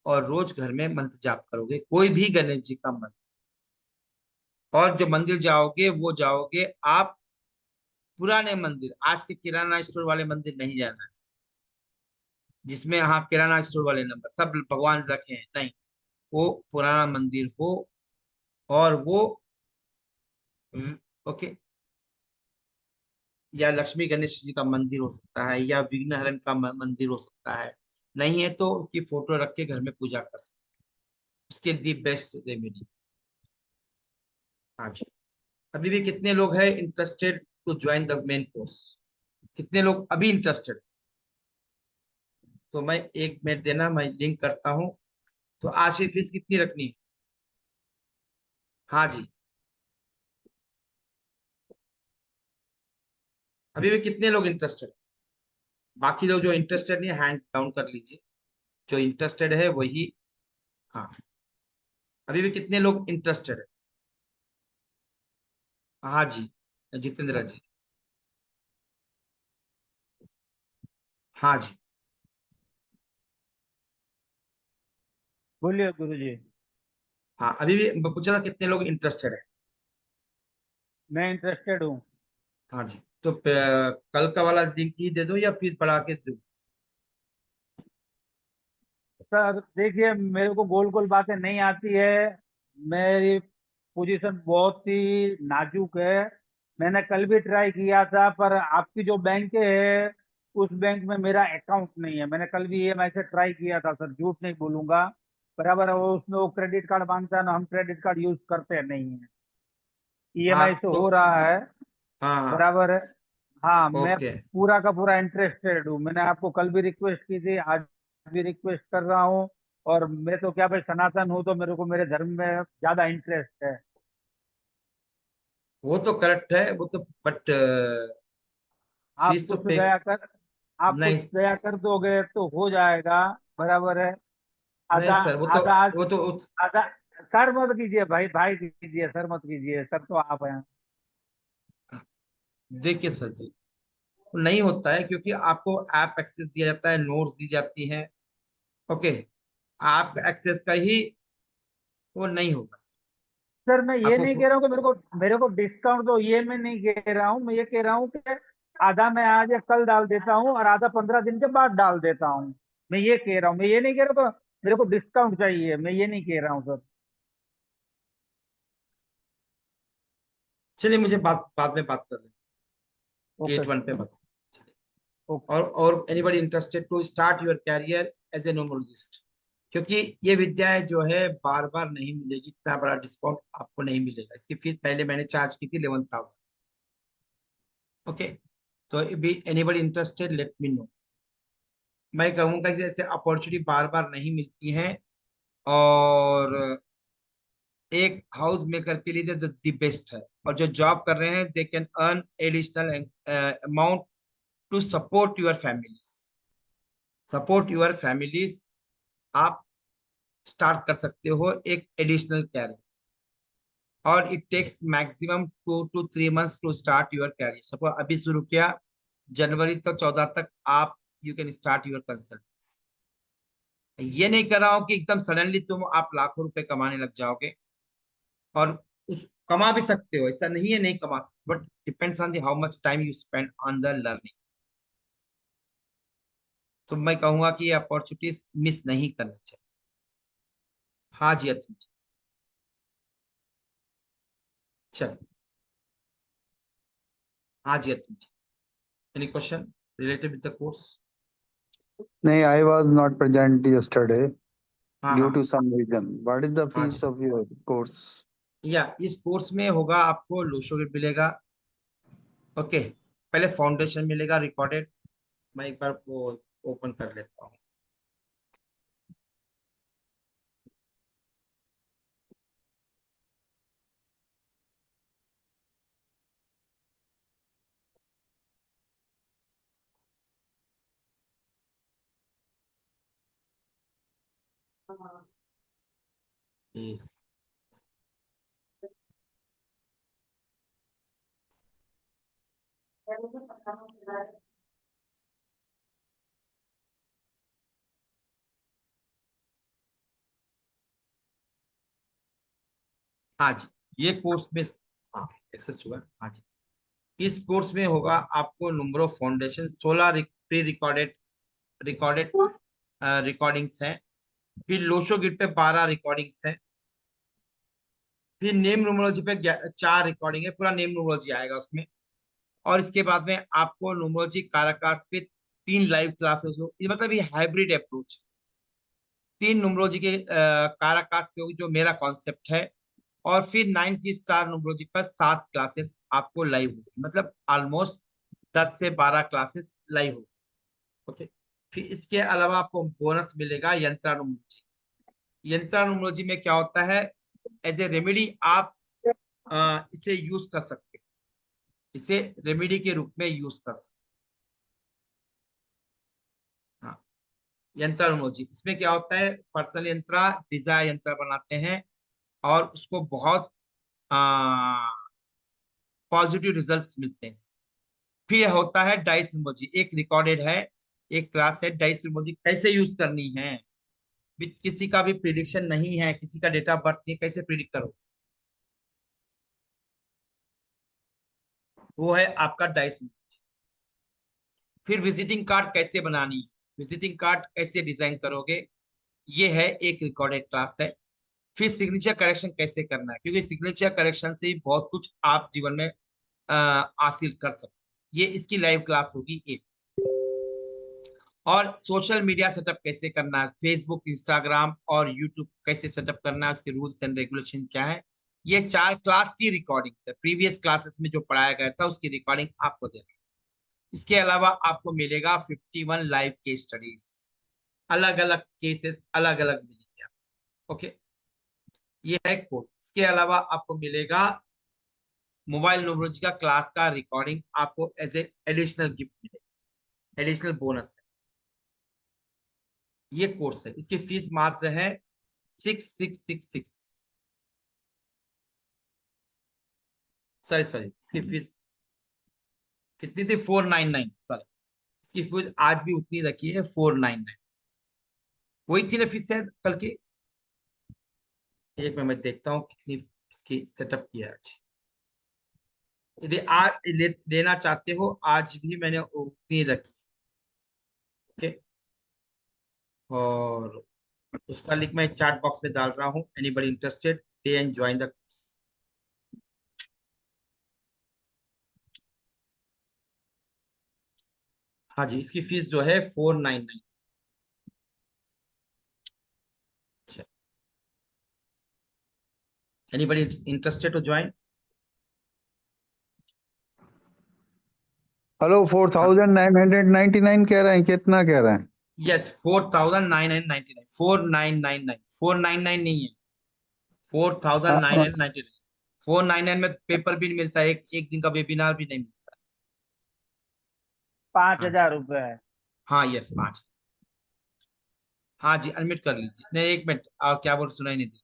और रोज घर में मंत्र जाप करोगे, कोई भी गणेश जी का मंत्र। और जो मंदिर जाओगे वो जाओगे आप पुराने मंदिर, आज के किराना स्टोर वाले मंदिर नहीं जाना है, जिसमें हाँ किराना स्टोर वाले नंबर सब भगवान रखे हैं, नहीं, वो पुराना मंदिर हो, और वो ओके, या लक्ष्मी गणेश जी का मंदिर हो सकता है, या विघ्न हरण का मंदिर हो सकता है, नहीं है तो उसकी फोटो रख के घर में पूजा कर सकते हैं। उसके दी बेस्ट रेमेडी। हाँ जी। अभी भी कितने लोग हैं interested to join the main course? कितने लोग अभी इंटरेस्टेड? तो मैं 1 मिनट देना, मैं लिंक करता हूँ। तो आज की फीस कितनी रखनी है? हाँ जी। अभी भी कितने लोग इंटरेस्टेड? बाकी लोग जो इंटरेस्टेड नहीं, हैंड डाउन कर लीजिए। जो इंटरेस्टेड है वही। हाँ, अभी भी कितने लोग इंटरेस्टेड है? हाँ जी, जितेंद्र जी। हाँ जी। बोलिए गुरु जी। हाँ, अभी भी पूछा था कितने लोग इंटरेस्टेड है। मैं इंटरेस्टेड हूँ। हाँ जी, तो कल का वाला लिंक ही दे दो या फीस बढ़ा के दो? सर देखिए, मेरे को गोल गोल बातें नहीं आती है। मेरी पोजीशन बहुत ही नाजुक है। मैंने कल भी ट्राई किया था, पर आपकी जो बैंक है उस बैंक में मेरा अकाउंट नहीं है। मैंने कल भी EMI से ट्राई किया था सर, झूठ नहीं बोलूंगा। बराबर है, वो उसमें वो क्रेडिट कार्ड मांगता है ना, हम क्रेडिट कार्ड यूज करते नहीं है। हाँ EMI से तो हो रहा है। हाँ हाँ। बराबर है। हाँ, मैं ओके। पूरा का पूरा इंटरेस्टेड हूँ। मैंने आपको कल भी रिक्वेस्ट की थी, आज भी रिक्वेस्ट कर रहा हूँ। और मैं तो क्या भाई, सनातन हूँ, तो मेरे को मेरे धर्म में ज्यादा इंटरेस्ट है। वो तो करेक्ट है, वो तो, बट आप फीस तो कुछ पे। दया कर आप कुछ नहीं, दया कर दोगे तो हो जाएगा। बराबर है। नहीं आधा सर, आधा आज वो तो आधा। सर मत कीजिए भाई, भाई कीजिए, सर मत कीजिए, सर तो आप हैं। देखिए सर जी, नहीं होता है क्योंकि आपको ऐप एक्सेस दिया जाता है, नोट्स दी जाती हैं। ओके, आप एक्सेस का ही वो नहीं होगा सर। सर मैं ये नहीं आपको कह रहा हूँ कि मेरे को डिस्काउंट दो, ये मैं नहीं कह रहा हूँ। मैं ये कह रहा हूँ कि आधा मैं आज या कल डाल देता हूँ और आधा 15 दिन के बाद डाल देता हूँ। मैं ये कह रहा हूँ, मैं ये नहीं कह रहा तो मेरे को डिस्काउंट चाहिए, मैं ये नहीं कह रहा हूँ सर। चलिए, मुझे बात बाद में बात कर लें, ओके 8-1 सर। पे बात। ओके। और anybody interested to start your career as a numerologist? क्योंकि ये विद्या जो है बार बार नहीं मिलेगी, इतना बड़ा डिस्काउंट आपको नहीं मिलेगा। इसकी फीस पहले मैंने चार्ज की थी 11,000। ओके, तो B anybody interested let me know. मैं कहूंगा कि जैसे अपॉर्चुनिटी बार बार नहीं मिलती है, और एक हाउस मेकर के लिए द बेस्ट है। और जो जॉब कर रहे हैं they can earn additional amount to support your families. आप स्टार्ट कर सकते हो एक एडिशनल कैरियर। और it takes maximum 2 to 3 months to start your career. Suppose अभी शुरू किया, जनवरी तक 14 तक आप you can start your consultancy. ये नहीं कर रहा हूं कि एकदम सडनली तुम आप लाखों रुपए कमाने लग जाओगे, और कमा भी सकते हो, ऐसा नहीं है नहीं कमा सकते, but depends on the how much time you spend on the learning. तो मैं कहूंगा कि ये अपॉर्चुनिटीज मिस नहीं करनी चाहिए। हाँ जी अतुल जी, चल। हाँ जी Atul ji, any question related with the course? No, I was not present yesterday हाँ due हाँ to some reason. What is the हाँ fees जी। of your course? या इस कोर्स में होगा आपको लोशो मिलेगा। ओके, पहले फाउंडेशन मिलेगा रिकॉर्डेड। मैं एक बार वो ओपन कर लेता हूँ। Yes. हाँ जी, ये कोर्स में हाँ एक्सेस हुआ। हाँ जी, इस कोर्स में होगा आपको number of foundation 16 pre recorded recorded recordings हैं। फिर लोशो गिट पे 12 रिकॉर्डिंग्स हैं। फिर नेम न्यूमरोलॉजी पे 4 रिकॉर्डिंग है, पूरा नेम न्यूमरोलॉजी आएगा उसमें। और इसके बाद में आपको न्यूमरोलॉजी काराकास पे 3 लाइव क्लासेस हो, ये मतलब ये हाइब्रिड अप्रोच। 3 न्यूमरोलॉजी के काराकास पे होगी जो मेरा कॉन्सेप्ट है, और फिर 9 की स्टार न्यूमरोलॉजी पर 7 क्लासेस आपको लाइव होगी, मतलब ऑलमोस्ट 10 से 12 क्लासेस लाइव होगी। ओके, फिर इसके अलावा आपको बोनस मिलेगा यंत्रानुमोलॉजी। यंत्रानुमोलॉजी में क्या होता है, एज ए रेमेडी आप इसे यूज कर सकते हैं, इसे रेमेडी के रूप में यूज कर सकते हैं। हाँ, यंत्रानुमोलॉजी इसमें क्या होता है, पर्सनल यंत्र डिजायर यंत्र बनाते हैं, और उसको बहुत पॉजिटिव रिजल्ट्स मिलते हैं। फिर होता है डाइस इमोजी, एक रिकॉर्डेड है, एक क्लास है डाइस इमोजी कैसे यूज करनी है। किसी का भी प्रिडिक्शन नहीं है, किसी का डेटा ऑफ बर्थ नहीं, कैसे प्रिडिक्ट करो, वो है आपका डाइस। फिर विजिटिंग कार्ड कैसे बनानी है, विजिटिंग कार्ड कैसे डिजाइन करोगे, ये है एक रिकॉर्डेड क्लास है। फिर सिग्नेचर करेक्शन कैसे करना है, क्योंकि सिग्नेचर करेक्शन से ही बहुत कुछ आप जीवन में हासिल कर सकते हैं। ये इसकी लाइव क्लास होगी एक। और सोशल मीडिया सेटअप कैसे करना है, फेसबुक इंस्टाग्राम और यूट्यूब कैसे सेटअप करना है, उसके रूल्स एंड रेगुलेशन क्या है, ये 4 क्लास की रिकॉर्डिंग है। प्रीवियस क्लासेस में जो पढ़ाया गया था उसकी रिकॉर्डिंग आपको देना। इसके अलावा आपको मिलेगा 51 लाइव केस स्टडीज, अलग अलग केसेस अलग अलग मिलेंगे आपको। ओके, ये है कोर्स। इसके अलावा आपको मिलेगा मोबाइल न्यूमरोलॉजी का क्लास का रिकॉर्डिंग, आपको एज ए एडिशनल गिफ्ट मिलेगा, एडिशनल बोनस है। ये कोर्स है, इसकी फीस मात्र है 6666। सॉरी सॉरी, इसकी फीस कितनी थी, 499। सॉरी, इसकी फीस आज भी उतनी रखी है, 499। वही थी ना फीस शायद कल की। एक मिनट मैं देखता हूँ कितनी इसकी सेटअप की है आज। यदि आज लेना चाहते हो, आज भी मैंने उतनी रखी। ओके, और उसका लिंक मैं चैट बॉक्स में डाल रहा हूँ, anybody interested they and join the. हाँ जी, इसकी फीस जो है 499। Anybody interested to join? Hello 4999 कह रहे हैं, कितना कह रहे हैं? यस, 4999, 4999, 499 नहीं है, 4999। 499 में पेपर भी नहीं मिलता, एक एक दिन का वेबिनार भी नहीं मिलता। पाँच हाँ जी, हजार रुपए है। हाँ यस 5। हाँ जी, अनम्यूट कर लीजिए। नहीं एक मिनट, क्या बोल सुनाई नहीं दी।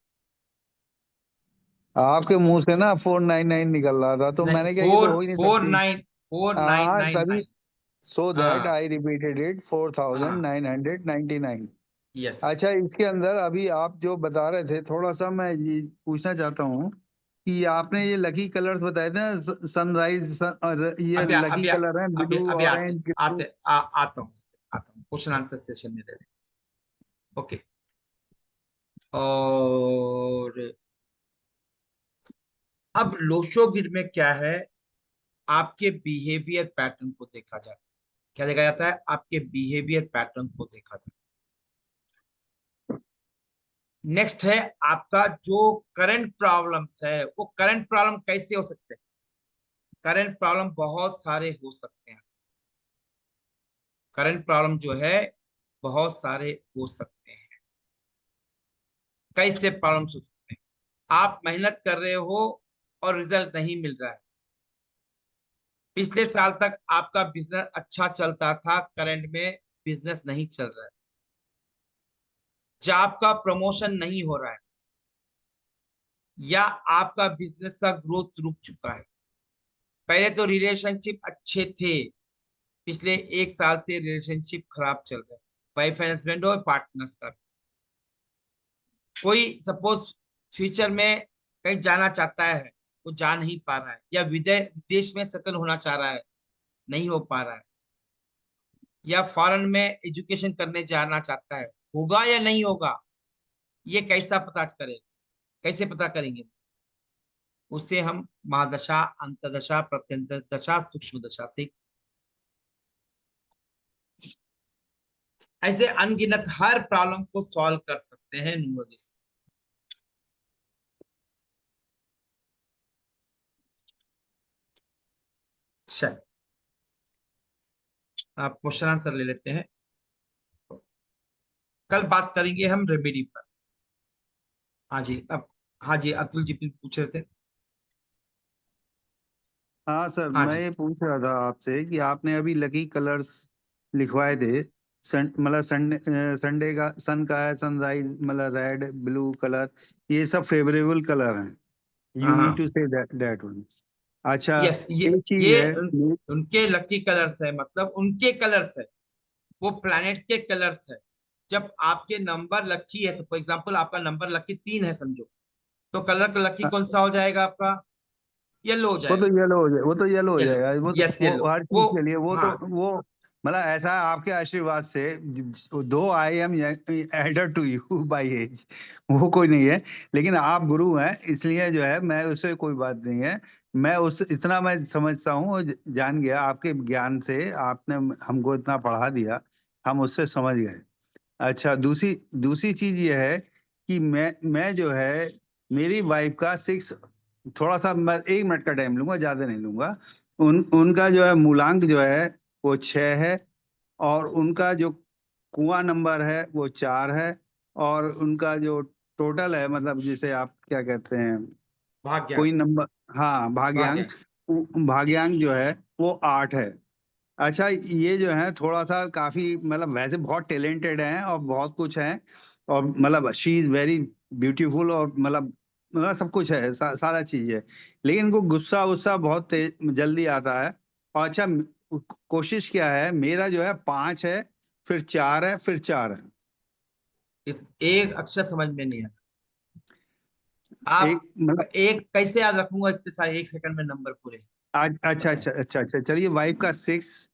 आपके मुंह से ना 499 निकल रहा था, तो नहीं, मैंने क्या, ये तो फोर हो ही नहीं फोर सकती। नाइन फोर नाइन हाँ नाइन तभी, नाइन सो दैट हाँ आई रिपीटेड इट, हाँ 4999। यस। अच्छा, इसके अंदर अभी आप जो बता रहे थे, थोड़ा सा मैं ये पूछना चाहता हूँ कि आपने ये लकी कलर्स बताए थे ना, सनराइज, और ये अभी लकी अभी कलर है अभी ब्लू, अभी आते ऑरेंज, ग्रीन। आता हूँ, क्वेश्चन आंसर सेशन में दे रहे। ओके। और अब लोशोगिर में क्या है, आपके बिहेवियर पैटर्न को देखा जाता है। क्या देखा जाता है? आपके बिहेवियर पैटर्न को देखा जाता है। नेक्स्ट है आपका जो करंट प्रॉब्लम्स है, वो करंट प्रॉब्लम कैसे हो सकते हैं? करंट प्रॉब्लम बहुत सारे हो सकते हैं। करंट प्रॉब्लम जो है बहुत सारे हो सकते हैं। कैसे प्रॉब्लम्स हो सकते हैं? आप मेहनत कर रहे हो और रिजल्ट नहीं मिल रहा है। पिछले साल तक आपका बिजनेस अच्छा चलता था, करंट में बिजनेस नहीं चल रहा है। जॉब का प्रमोशन नहीं हो रहा है, या आपका बिजनेस का ग्रोथ रुक चुका है। पहले तो रिलेशनशिप अच्छे थे, पिछले एक साल से रिलेशनशिप खराब चल रहा है, वाइफ एंड हस्बैंड और पार्टनर्स का। कोई सपोज फ्यूचर में कहीं जाना चाहता है, वो जा नहीं पा रहा है, या विदेश में सेटल होना चाह रहा है, नहीं हो पा रहा है, या फॉरेन में एजुकेशन करने जाना चाहता है, होगा या नहीं होगा, ये कैसा पता करेगा? कैसे पता करेंगे? उसे हम महादशा, अंतदशा, प्रत्यंतर दशा, सूक्ष्म दशा से, ऐसे अनगिनत हर प्रॉब्लम को सॉल्व कर सकते हैं न्यूमरोलॉजी से। चल, आप क्वेश्चन आंसर ले लेते हैं। कल बात करेंगे हम रेमेडी पर। हाँ जी, अब हाँ जी, अतुल जी पूछ रहे थे। हाँ सर, हाँ मैं जी। ये पूछ रहा था आपसे कि आपने अभी लकी कलर्स लिखवाए थे। मतलब संडे, संडे का सन का है सनराइज, मतलब रेड ब्लू कलर, ये सब फेवरेबल कलर हैं। यू हाँ मीन हाँ टू से दैट वन। अच्छा, यस, एक चीज ये है। उनके लकी कलर्स है, मतलब उनके कलर्स है, वो प्लैनेट के कलर्स है। जब आपके नंबर लकी है, फॉर एग्जाम्पल आपका नंबर लकी 3 है समझो, तो कलर का लकी कौन सा हो जाएगा आपका? येलो हो वो तो जाएगा। येलो हो जाए, वो तो येलो हो येलो, जाएगा, वो तो यस येलो। वो हर वो चीज के लिए, वो तो हाँ वो मतलब ऐसा है आपके आशीर्वाद से। Though I am elder to you by age, वो कोई नहीं है, लेकिन आप गुरु हैं, इसलिए जो है मैं उससे कोई बात नहीं है। मैं उस इतना मैं समझता हूँ और जान गया आपके ज्ञान से, आपने हमको इतना पढ़ा दिया, हम उससे समझ गए। अच्छा, दूसरी दूसरी चीज ये है कि मैं जो है, मेरी वाइफ का 6, थोड़ा सा मैं 1 मिनट का टाइम लूंगा, ज्यादा नहीं लूंगा। उनका जो है मूलांक जो है वो 6 है, और उनका जो कुआं नंबर है वो 4 है, और उनका जो टोटल है, मतलब जिसे आप क्या कहते हैं, भाग्य। कोई नंबर, हाँ भाग्य। भाग्यांक, भाग्यांक जो है वो 8 है। अच्छा, ये जो है थोड़ा सा काफी, मतलब वैसे बहुत टैलेंटेड हैं और बहुत कुछ है, और मतलब शी इज वेरी ब्यूटीफुल, और मतलब सब कुछ है, सारा चीज है, लेकिन इनको गुस्सा गुस्सा बहुत जल्दी आता है। और अच्छा, कोशिश क्या है, मेरा जो है 5 है, फिर 4 है, फिर 4 है। एक अक्षर समझ में नहीं आता। आप एक मतलब, एक कैसे याद रखूंगा इतने सारे, 1 सेकंड में नंबर पूरे? आज अच्छा बताएं। अच्छा अच्छा अच्छा, चलिए, वाइफ का 6,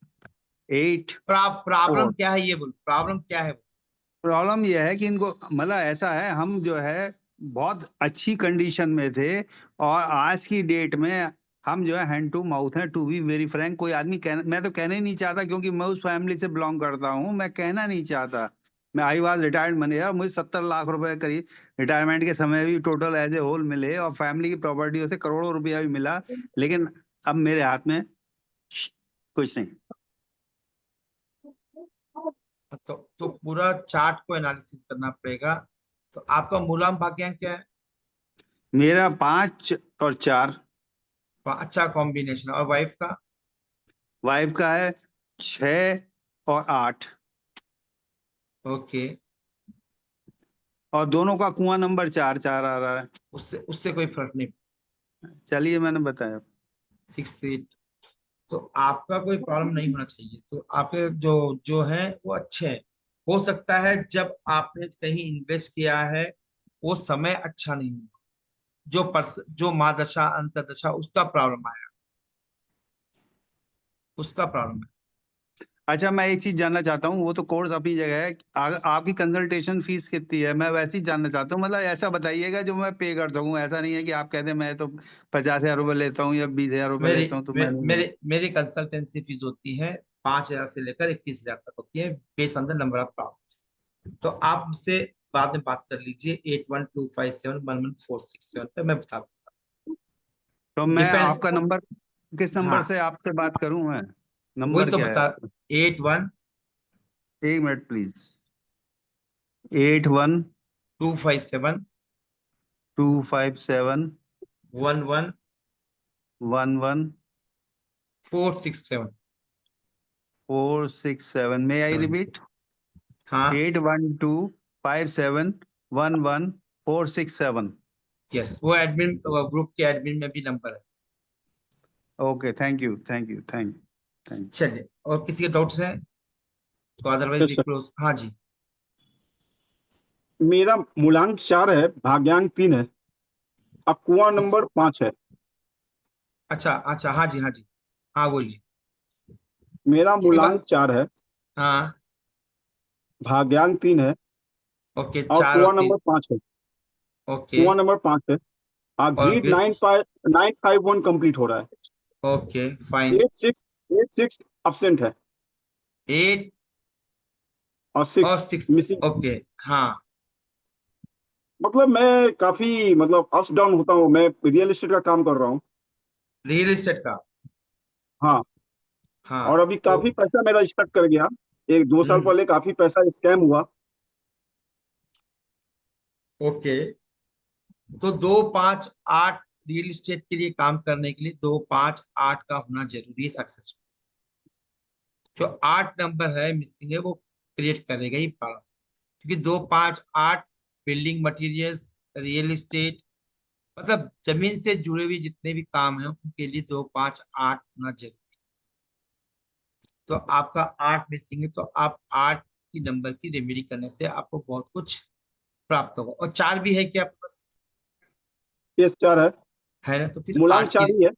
8, प्रॉब्लम 4। क्या है, ये बोलो, प्रॉब्लम क्या है? प्रॉब्लम यह है कि इनको, मतलब ऐसा है, हम जो है बहुत अच्छी कंडीशन में थे, और आज की डेट में हम जो है हैंड टू माउथ हैं, टू बी वेरी फ्रैंक। कोई आदमी मैं तो कहना ही नहीं चाहता, क्योंकि मैं उस फैमिली से बिलोंग करता हूँ, मैं कहना नहीं चाहता। मैं आई वॉज रिटायर्ड मैनेजर, मुझे 70 लाख रुपए करीब रिटायरमेंट के समय भी टोटल एज ए होल मिले, और फैमिली की प्रॉपर्टियों से करोड़ों रुपया भी मिला, लेकिन अब मेरे हाथ में कुछ नहीं। तो पूरा चार्ट को एनालिसिस करना पड़ेगा। तो आपका मूलांक भाग्यांक क्या है? मेरा 5 और 4। अच्छा कॉम्बिनेशन। और वाइफ का? वाइफ का है 6 और 8। ओके। और दोनों का कुआं नंबर 4 आ रहा है। उससे उससे कोई फर्क नहीं। चलिए मैंने बताया। 6 8। तो आपका कोई प्रॉब्लम नहीं होना चाहिए। तो आपके जो जो है वो अच्छे हैं। हो सकता है जब आपने कहीं इन्वेस्ट किया है वो समय अच्छा नहीं हुआ, जो महादशा अंतर्दशा उसका प्रॉब्लम आया, उसका प्रॉब्लम है। अच्छा, मैं एक चीज जानना चाहता हूँ, वो तो कोर्स अपनी जगह है। आपकी कंसल्टेशन फीस कितनी है? मैं वैसे ही जानना चाहता हूँ, मतलब ऐसा बताइएगा जो मैं पे कर सकूँ। ऐसा नहीं है कि आप कहते हैं मैं तो 50,000 रुपये लेता हूँ या 20,000 रुपये मेरी लेता हूँ तो मे, मैं नहीं दूंगा। मेरी कंसल्टेंसी फीस होती है 5,000 से लेकर 21,000 तक होती है, base on the number of problem. तो आप मुझसे बाद में बात कर लीजिए 8125711467 पे, मैं बता दूंगा। तो मैं डिपेंड्स। आपका नंबर, किस नंबर हाँ, से आपसे बात करूँ मैं? वही नंबर तो क्या है बता। आपका? 81 एक minute please. 81 257 257 11 11 467। 467। May I repeat? हाँ, 8125711467। यस, वो एडमिन ग्रुप के एडमिन में भी नंबर है। Okay, thank you thank you thank you thank you. चलिए, और किसी के डाउट्स हैं तो otherwise yes we sir, close. हाँ जी। मेरा मूलांक 4 है, भाग्यांक 3 है, अब कुआं इस नंबर 5 है। अच्छा अच्छा, हाँ जी हाँ जी। हाँ बोलिए। मेरा एक मूलांक बार। 4 है, हाँ। भाग्यांक 3 है ओके, और 4 और 3। 5 है। ओके। कुआं नंबर 5 है। और ग्रीड 951 कंप्लीट हो रहा है। Okay fine. 86 absent है 8 और और 6 6। मिसिंग। ओके। हाँ। मतलब मैं काफी मतलब अप्स डाउन होता हूँ। मैं रियल एस्टेट का काम कर रहा हूँ। रियल एस्टेट का। हाँ, हाँ और अभी तो काफी पैसा मेरा स्टक कर गया। 1 2 साल हम्म। पहले काफी पैसा स्कैम हुआ। ओके। तो 2 5 8 रियल एस्टेट के लिए काम करने के लिए 2 5 8 का होना जरूरी है सक्सेसफुल। जो 8 नंबर है मिसिंग है वो क्रिएट करेगा ही प्रॉब्लम। क्योंकि 2 5 8 बिल्डिंग मटेरियल्स, रियल एस्टेट, मतलब जमीन से जुड़े हुए जितने भी काम हैं उनके लिए 2 5 8 होना जरूरी। तो आपका 8 मिसिंग है, तो आप 8 की नंबर की रेमेडी करने से आपको बहुत कुछ प्राप्त होगा। और 4 भी है कि आपके पास? ये 4 है, है ना, तो फिर मूलांक 8 की। 4 ही है।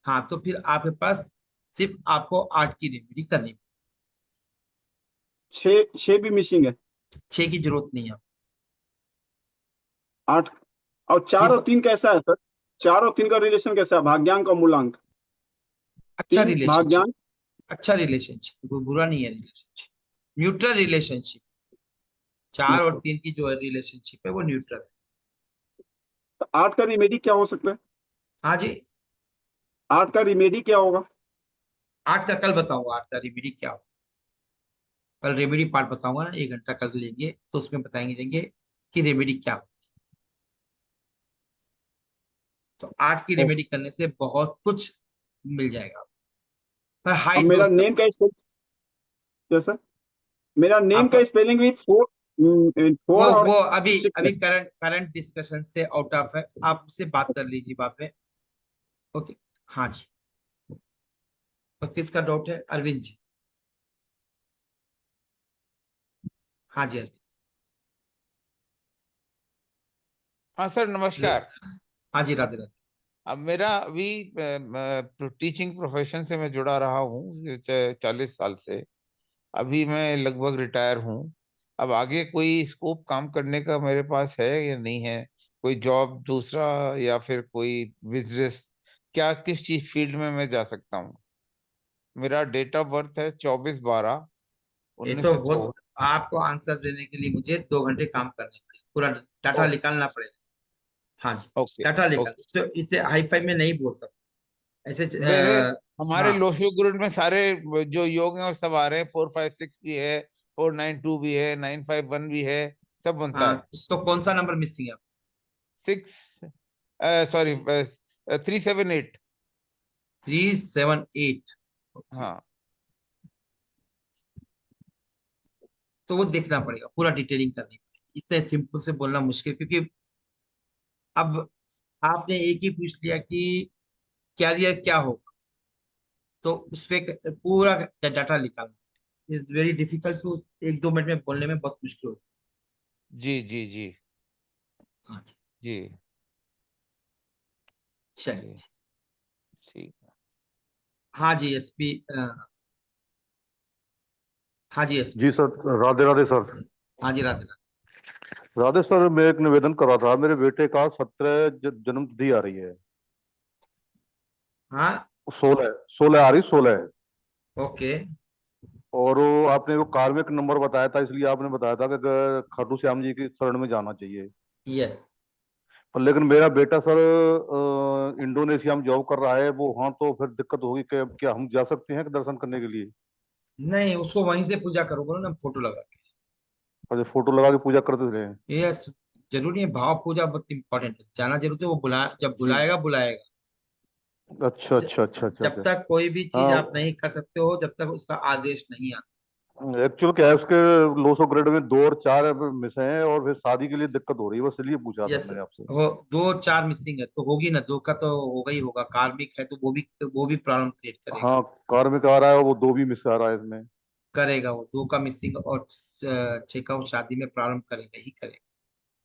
हाँ, तो फिर आपके पास सिर्फ आपको 8 की रेमेडी करनी। 6 भी मिसिंग है। 6 की जरूरत नहीं है। 8 और 4 और सिर्फ 3 कैसा है सर? 4 और 3 का रिलेशन कैसा है, भाग्यांक और मूलांक? अच्छा 3 रिलेशनशिप। भाग्यांक। अच्छा रिलेशनशिप, कोई बुरा नहीं है रिलेशनशिप। Neutral relationship. 4 और 3 की जो है रिलेशनशिप है वो न्यूट्रल है। तो 8 का रिमेडी क्या हो सकता है? हाँ जी। 8 का रिमेडी क्या होगा? 8 का कल बताऊंगा, 8 का रेमेडी क्या हो। कल रेमेडी पार्ट बताऊंगा ना, 1 घंटा कल लेंगे तो उसमें बताएंगे देंगे कि रेमेडी क्या हो। तो 8 की ओके। रेमेडी करने से बहुत कुछ मिल जाएगा। पर अब हाई मेरा डोज का। नेम का स्पेलिंग कैसा? मेरा नेम आपका का स्पेलिंग भी 4 और वो अभी 6 है। अभी करंट करंट डिस्कशन से आउट ऑफ है, आप उससे बात कर लीजिए बाद में। ओके। हाँ जी। तो किसका डाउट है? अरविंद जी। हाँ जी अरविंद। हाँ सर, नमस्कार। हाँ जी, राधे राधे। अब मेरा अभी टीचिंग प्रोफेशन से मैं जुड़ा रहा हूँ 40 साल से। अभी मैं लगभग रिटायर हूँ। अब आगे कोई स्कोप काम करने का मेरे पास है या नहीं है? कोई जॉब दूसरा या फिर कोई बिजनेस? क्या किस चीज फील्ड में मैं जा सकता हूँ? मेरा डेट ऑफ बर्थ है 24/12 ये तो 1964। बहुत, आपको आंसर देने के लिए मुझे 2 घंटे काम करने पड़ेंगे, पूरा डाटा निकालना पड़ेगा। हाँ जी। ओके डाटा निकाल ओके। तो इसे हाई फाई में नहीं बोल सकते ऐसे मेरे हमारे हाँ। लोशो ग्रुप में सारे जो योग हैं वो सब आ रहे हैं। 456 भी है, 492 भी है, 951 भी है, सब बनता हाँ, है। तो कौन सा नंबर मिसिंग है? 6 सॉरी 378। 378। हाँ। तो वो देखना पड़ेगा, पूरा डिटेलिंग करनी पड़ेगी। इतने सिंपल से बोलना मुश्किल, क्योंकि अब आपने एक ही पूछ लिया कि कैरियर क्या होगा, तो उस पे पूरा डाटा निकालना is very difficult to, 1-2 minute में बोलने में बहुत मुश्किल होती जी जी जी है। हाँ जी, जी चलिए। जी ठीक है। हाँ जी एसपी, हाँ जी एसपी, जी सर, राधे राधे सर। हाँ जी राधे राधे। राधे सर, मैं एक निवेदन कर रहा था। मेरे बेटे का 17 जन्म तिथि आ रही है। हाँ 16 16 आ रही, 16। ओके, और वो आपने वो कार्मिक नंबर बताया था, इसलिए आपने बताया था कि खाटू श्याम जी की शरण में जाना चाहिए। यस। पर लेकिन मेरा बेटा सर इंडोनेशिया में जॉब कर रहा है वो, वहाँ तो फिर दिक्कत होगी कि क्या हम जा सकते हैं कि दर्शन करने के लिए? नहीं, उसको वहीं से पूजा करोगे ना, फोटो लगा अच्छा, फोटो लगा के पूजा करते थे? के। यस, जरूरी है, भाव पूजा बहुत इंपॉर्टेंट है, जाना जरूर है, वो जब जी। बुलाएगा बुलाएगा। अच्छा ज- अच्छा अच्छा अच्छा जब अच्छा। तक कोई भी चीज आप हाँ, नहीं कर सकते हो, जब तक उसका आदेश नहीं आता। एक्चुअल क्या है, उसके लोसो ग्रेड में 2 और 4 मिस हैं और फिर शादी के लिए दिक्कत हो रही है, बस इसलिए पूछा था यस, मैंने आपसे। वो 2-4 मिसिंग है तो होगी ना, 2 का तो होगा ही होगा, कार्मिक है तो वो भी प्रॉब्लम क्रिएट करेगा। हाँ, कार में आ रहा है, वो 2 भी मिस आ रहा है इसमें। करेगा वो 2 का मिसिंग, और 6 का वो शादी में प्रॉब्लम करेगा ही करेगा,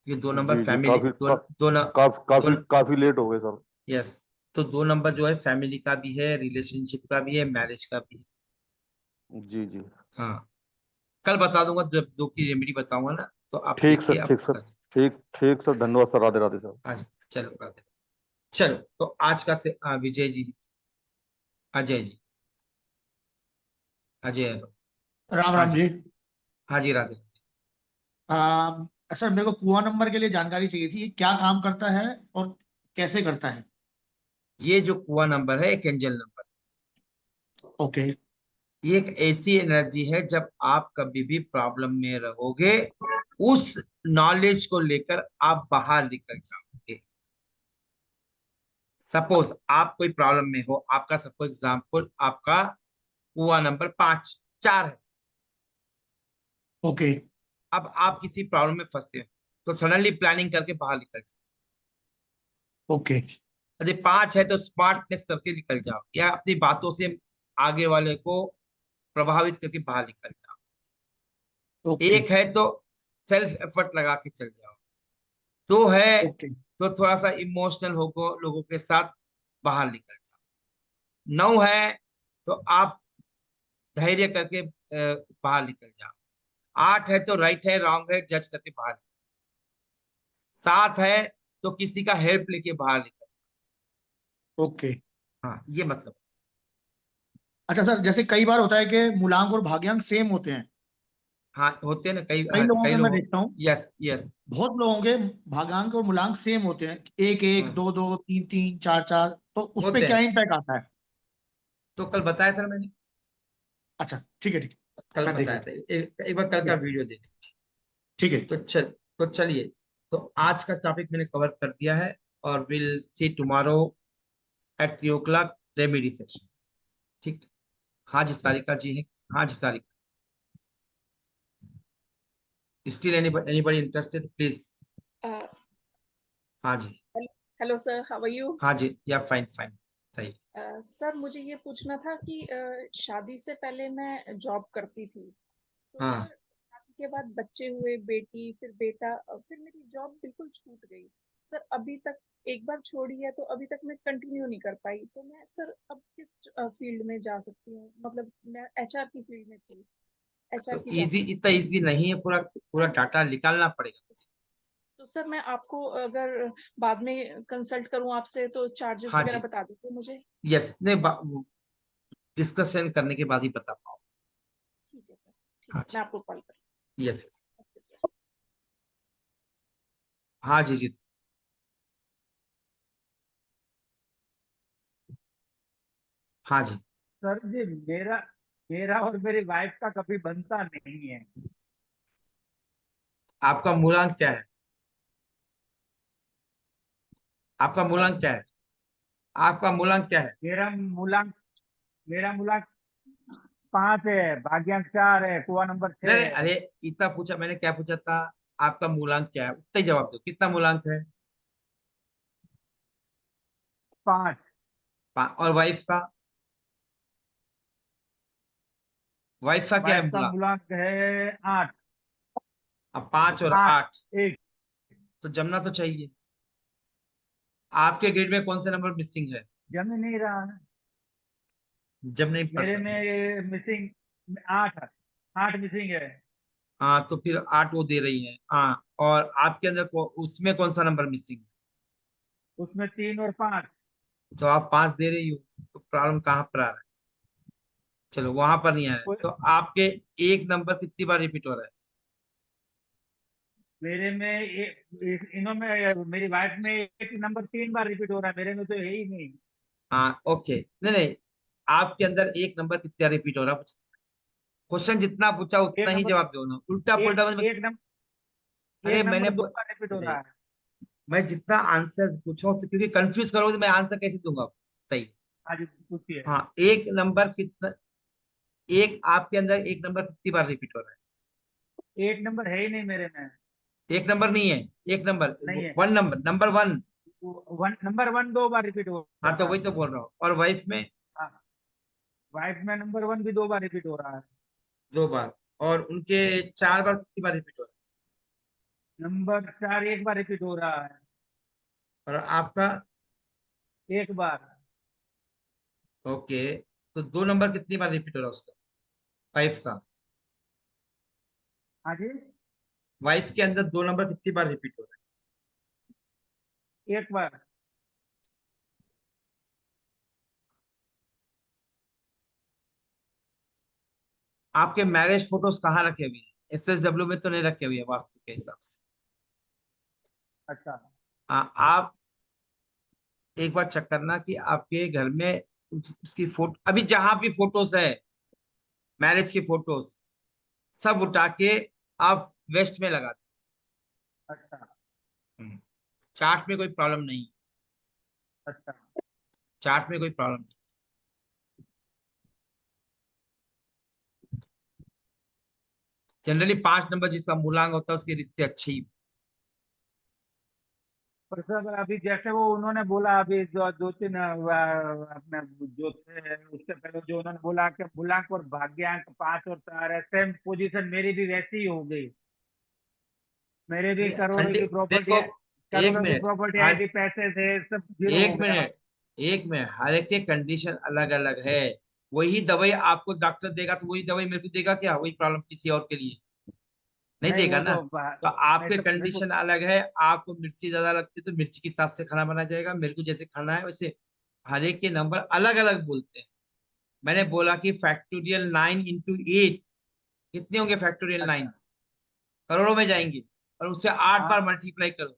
क्योंकि 2 नंबर जी जी, फैमिली, दो काफी लेट हो गए सर। यस, तो 2 नंबर जो है फैमिली का भी है, रिलेशनशिप का भी है, मैरिज का भी है। जी जी। हाँ, कल बता दूंगा, जब 2 की रेमेडी बताऊंगा ना, तो आप ठीक देखिए सर, आप ठीक सर। कर सकते ठीक ठीक सर, धन्यवाद सर, राधे राधे सर। हैं। आज चलो राधे, चलो तो आज का से विजय जी, अजय जी, अजय हेलो। राम हाँ राम जी, जी। हाँ जी राधे। सर, मेरे को कुआं नंबर के लिए जानकारी चाहिए थी, ये क्या काम करता है और कैसे करता है? ये जो कुआ नंबर है एक एंजल नंबर, ओके। ये एक ऐसी एनर्जी है, जब आप कभी भी प्रॉब्लम में रहोगे, उस नॉलेज को लेकर आप बाहर निकल जाओगे। सपोज आप कोई प्रॉब्लम में हो, आपका सपोज एग्जाम्पल, आपका कुआ नंबर 5-4 है, ओके। अब आप किसी प्रॉब्लम में फंसे हो, तो सडनली प्लानिंग करके बाहर निकल जाओ। ओके। यदि 5 है तो स्मार्टनेस करके निकल जाओ, या अपनी बातों से आगे वाले को प्रभावित करके बाहर निकल जाओ। ओके। 1 है तो सेल्फ एफर्ट लगा के चल जाओ। 2 है ओके। तो थोड़ा सा इमोशनल होकर लोगों के साथ बाहर निकल जाओ। 9 है तो आप धैर्य करके बाहर निकल जाओ। 8 है तो राइट है रॉन्ग है जज करके बाहर निकल। 7 है तो किसी का हेल्प लेके बाहर निकल। ओके। हाँ, ये मतलब। अच्छा सर, जैसे कई बार होता है कि मूलांक और भाग्यांक सेम होते हैं। हाँ, होते हैं ना कई, कई लोगों कई के मैं लोग। देखता हूँ, यस यस। बहुत लोगों के भाग्यांक और मूलांक सेम होते हैं, 1 1, 2 2, 3 3, 4 4, तो उस पे होते क्या हैं, इम्पैक्ट आता है? तो कल बताया था ना मैंने, अच्छा, ठीक है, ठीक है, कल मैं देख बताया लेता था, एक बार कल का हूँ। वीडियो देख। ठीक है। तो चलिए, तो आज का टॉपिक मैंने कवर कर दिया है, और will see tomorrow at 3 o'clock remedy section. ठीक है। हाँ जी सारिका जी है। हाँ जी Sarika, still anybody interested please. Uh, हाँ जी, hello sir, how are you? हाँ जी, या फाइन फाइन, सही। सर, मुझे ये पूछना था कि शादी से पहले मैं जॉब करती थी, तो सर हाँ, शादी के बाद बच्चे हुए, बेटी, फिर बेटा, फिर मेरी जॉब बिल्कुल छूट गई। सर अभी तक एक बार छोड़ी है, तो अभी तक मैं कंटिन्यू नहीं कर पाई, तो मैं सर अब किस फील्ड में जा सकती हूँ? मतलब मैं एचआर की फील्ड में थी, एचआर तो की इजी, चाहती इतना थी। इजी नहीं है, पूरा पूरा डाटा निकालना पड़ेगा। तो सर मैं आपको अगर बाद में कंसल्ट करूं आपसे, तो चार्जेस हाँ वगैरह जी, बता दीजिए मुझे। यस, नहीं, डिस्कशन करने के बाद ही बता पाओ। ठीक है सर, ठीक हाँ है, मैं जी, आपको कॉल यस यस, करूँगी सर। हाँ जी जी, हाँ जी। सर जी, मेरा मेरा और मेरी वाइफ का कभी बनता नहीं है। आपका मूलांक क्या है? आपका मूलांक क्या है? आपका मूलांक क्या है? मेरा मूलांक 5 है, भाग्यांक 4 है, कुआ नंबर नहीं 6 नहीं, है। अरे इतना पूछा मैंने, क्या पूछा था? आपका मूलांक क्या है, उतना ही जवाब दो। कितना मूलांक है? 5। और वाइफ का? वाइफ का क्या है वाइफ का मूलांक? मूलांक है 8। अब 5 और 8 8 1। तो जमना तो चाहिए। आपके ग्रेड में कौन से नंबर मिसिंग है? जम ही नहीं रहा है। जब नहीं पढ़ मेरे रहा। में मिसिंग 8 8 मिसिंग है। हाँ तो फिर 8 वो दे रही है। हाँ, और आपके अंदर उसमें कौन सा नंबर मिसिंग है? उसमें 3 और 5। तो आप 5 दे रही हो, तो प्रॉब्लम कहाँ पर आ रहा है? चलो वहां पर नहीं आ रहा है, तो आपके एक नंबर कितनी बार रिपीट हो रहा है? मेरे में इन्हों में मेरी वाइफ में एक नंबर 3 बार रिपीट हो रहा है, मेरे में तो है ही नहीं। हाँ ओके, नहीं नहीं, आपके अंदर एक नंबर कितना रिपीट हो रहा है? क्वेश्चन जितना पूछा एक उतना ही नंबर जवाब दो ना, उल्टा एक पुल्टा एक नंबर अरे एक मैंने नंबर 2 बार रिपीट हो रहा है। मैं जितना आंसर पूछा हूं, तो क्योंकि कंफ्यूज करोगे तो मैं आंसर कैसे दूंगा? सही। हाँ जी, पूछिए। हाँ, एक नंबर कितना, एक आपके अंदर एक नंबर कितनी बार रिपीट हो रहा एक नंबर है ही नहीं मेरे में। है? एक नंबर नहीं है, एक नंबर, नहीं है। One number, number 1। नंबर 1 2 बार रिपीट हो हाँ तो रहा वही है। तो बोल रहा हूँ। और वाइफ में? हाँ, वाइफ में नंबर 1 भी 2 बार रिपीट हो रहा है। 2 बार। और उनके 4 बार कितनी बार रिपीट हो रहा नंबर 4 1 बार रिपीट हो रहा है। है? और आपका? 1 बार। ओके, तो 2 नंबर कितनी बार रिपीट हो रहा है उसका, वाइफ का? हाँ जी, वाइफ के अंदर 2 नंबर कितनी बार रिपीट हो रहा 1 बार। है? आपके मैरिज फोटोज कहाँ रखे हुए हैं? SSW में तो नहीं रखे हुए हैं वास्तु के हिसाब से। अच्छा। आप एक बार चेक करना कि आपके घर में उसकी फोटो, अभी जहां भी फोटोज है मैरिज की फोटोज, सब उठा के आप वेस्ट में लगा अच्छा। दो। चार्ट में कोई प्रॉब्लम नहीं, अच्छा। चार्ट में कोई प्रॉब्लम नहीं। जनरली 5 नंबर जिसका मूलांक होता है उसके रिश्ते अच्छे ही। पर सर अभी जैसे वो उन्होंने बोला, अभी जो 2 3 अपने जो थे उससे पहले जो उन्होंने बोला कि मूलांक और भाग्यांक 5 और 4 है, सेम पोजीशन मेरी भी वैसी ही हो गई। मेरे भी करोड़ों की प्रॉपर्टी देखो, है, एक करोड़ों की मिनट, प्रॉपर्टी आई हर थी, पैसे थे, सब जीरो हो एक गया। मिनट, एक मिनट, हर एक के कंडीशन अलग अलग है। वही दवाई आपको डॉक्टर देगा तो वही दवाई मेरे को देगा क्या? वही प्रॉब्लम किसी और के लिए नहीं नहीं देगा वो ना। तो तो मैं आपके तो मेरे को कंडीशन अलग है, आपको मिर्ची ज्यादा लगती है तो मिर्ची के हिसाब से खाना बनाया जाएगा, मेरे को जैसे खाना है वैसे। हर एक के नंबर अलग अलग बोलते हैं। मैंने बोला कि फैक्टोरियल 9 × 8 कितने होंगे? फैक्टोरियल 9 अच्छा। करोड़ों में जाएंगे, और उससे 8 बार हाँ। मल्टीप्लाई करो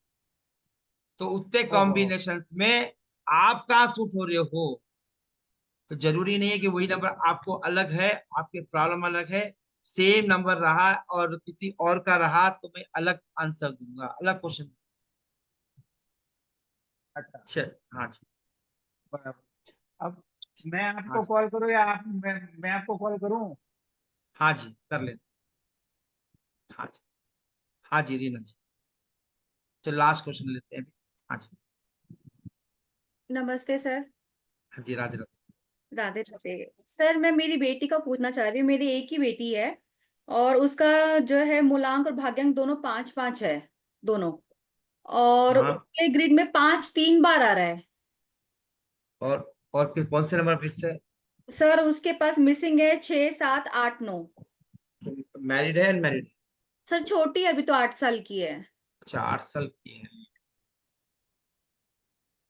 तो उतने ओहो। कॉम्बिनेशन में आप कहाँ सूट हो रहे हो। तो जरूरी नहीं है कि वही नंबर आपको अलग है, आपके प्रॉब्लम अलग है। सेम नंबर रहा और किसी और का रहा तो मैं अलग आंसर दूंगा, अलग क्वेश्चन। अच्छा। चल, हाँ जी। बराबर। अब मैं हाँ आपको जी, कॉल करूँ या मैं आपको कॉल करूँ? हाँ जी, कर लेना। हाँ जी, हाँ जी रीना जी। चलो लास्ट क्वेश्चन लेते हैं अभी। हाँ जी, नमस्ते सर। हाँ जी, राधे राधे। राधे राधे सर, मैं मेरी बेटी का पूछना चाह रही हूँ। मेरी एक ही बेटी है और उसका जो है मूलांक और भाग्यांक दोनों 5 5 है, दोनों। और हाँ, उसके ग्रिड में 5 3 बार आ रहा है। और कौन से नंबर फिर से? सर उसके पास मिसिंग है 6 7 8 9। मैरिड है अनमैरिड? सर छोटी है, अभी तो 8 साल की है। अच्छा, 8 साल की है।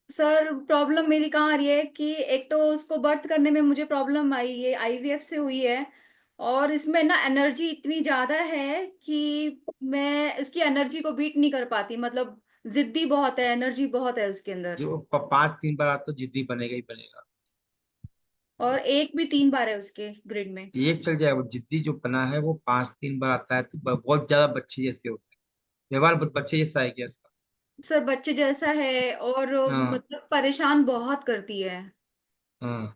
सर प्रॉब्लम मेरी कहाँ आ रही है कि एक तो उसको बर्थ करने में मुझे प्रॉब्लम आई, ये IVF से हुई है। और इसमें ना एनर्जी इतनी ज्यादा है कि मैं उसकी एनर्जी को बीट नहीं कर पाती। मतलब जिद्दी बहुत है, एनर्जी बहुत है उसके अंदर। जो 5 3 बार आता तो जिद्दी बनेगा ही बनेगा। और एक भी 3 बार है उसके ग्रिड में। एक चल जाएगा, वो जिद्दी जो बना है वो 5 3 बार आता है तो बहुत ज्यादा बच्चे जैसे होते हैं। व्यवहार बहुत बच्चे जैसा है क्या इसका? सर बच्चे जैसा है और हाँ, मतलब परेशान बहुत करती है। हाँ,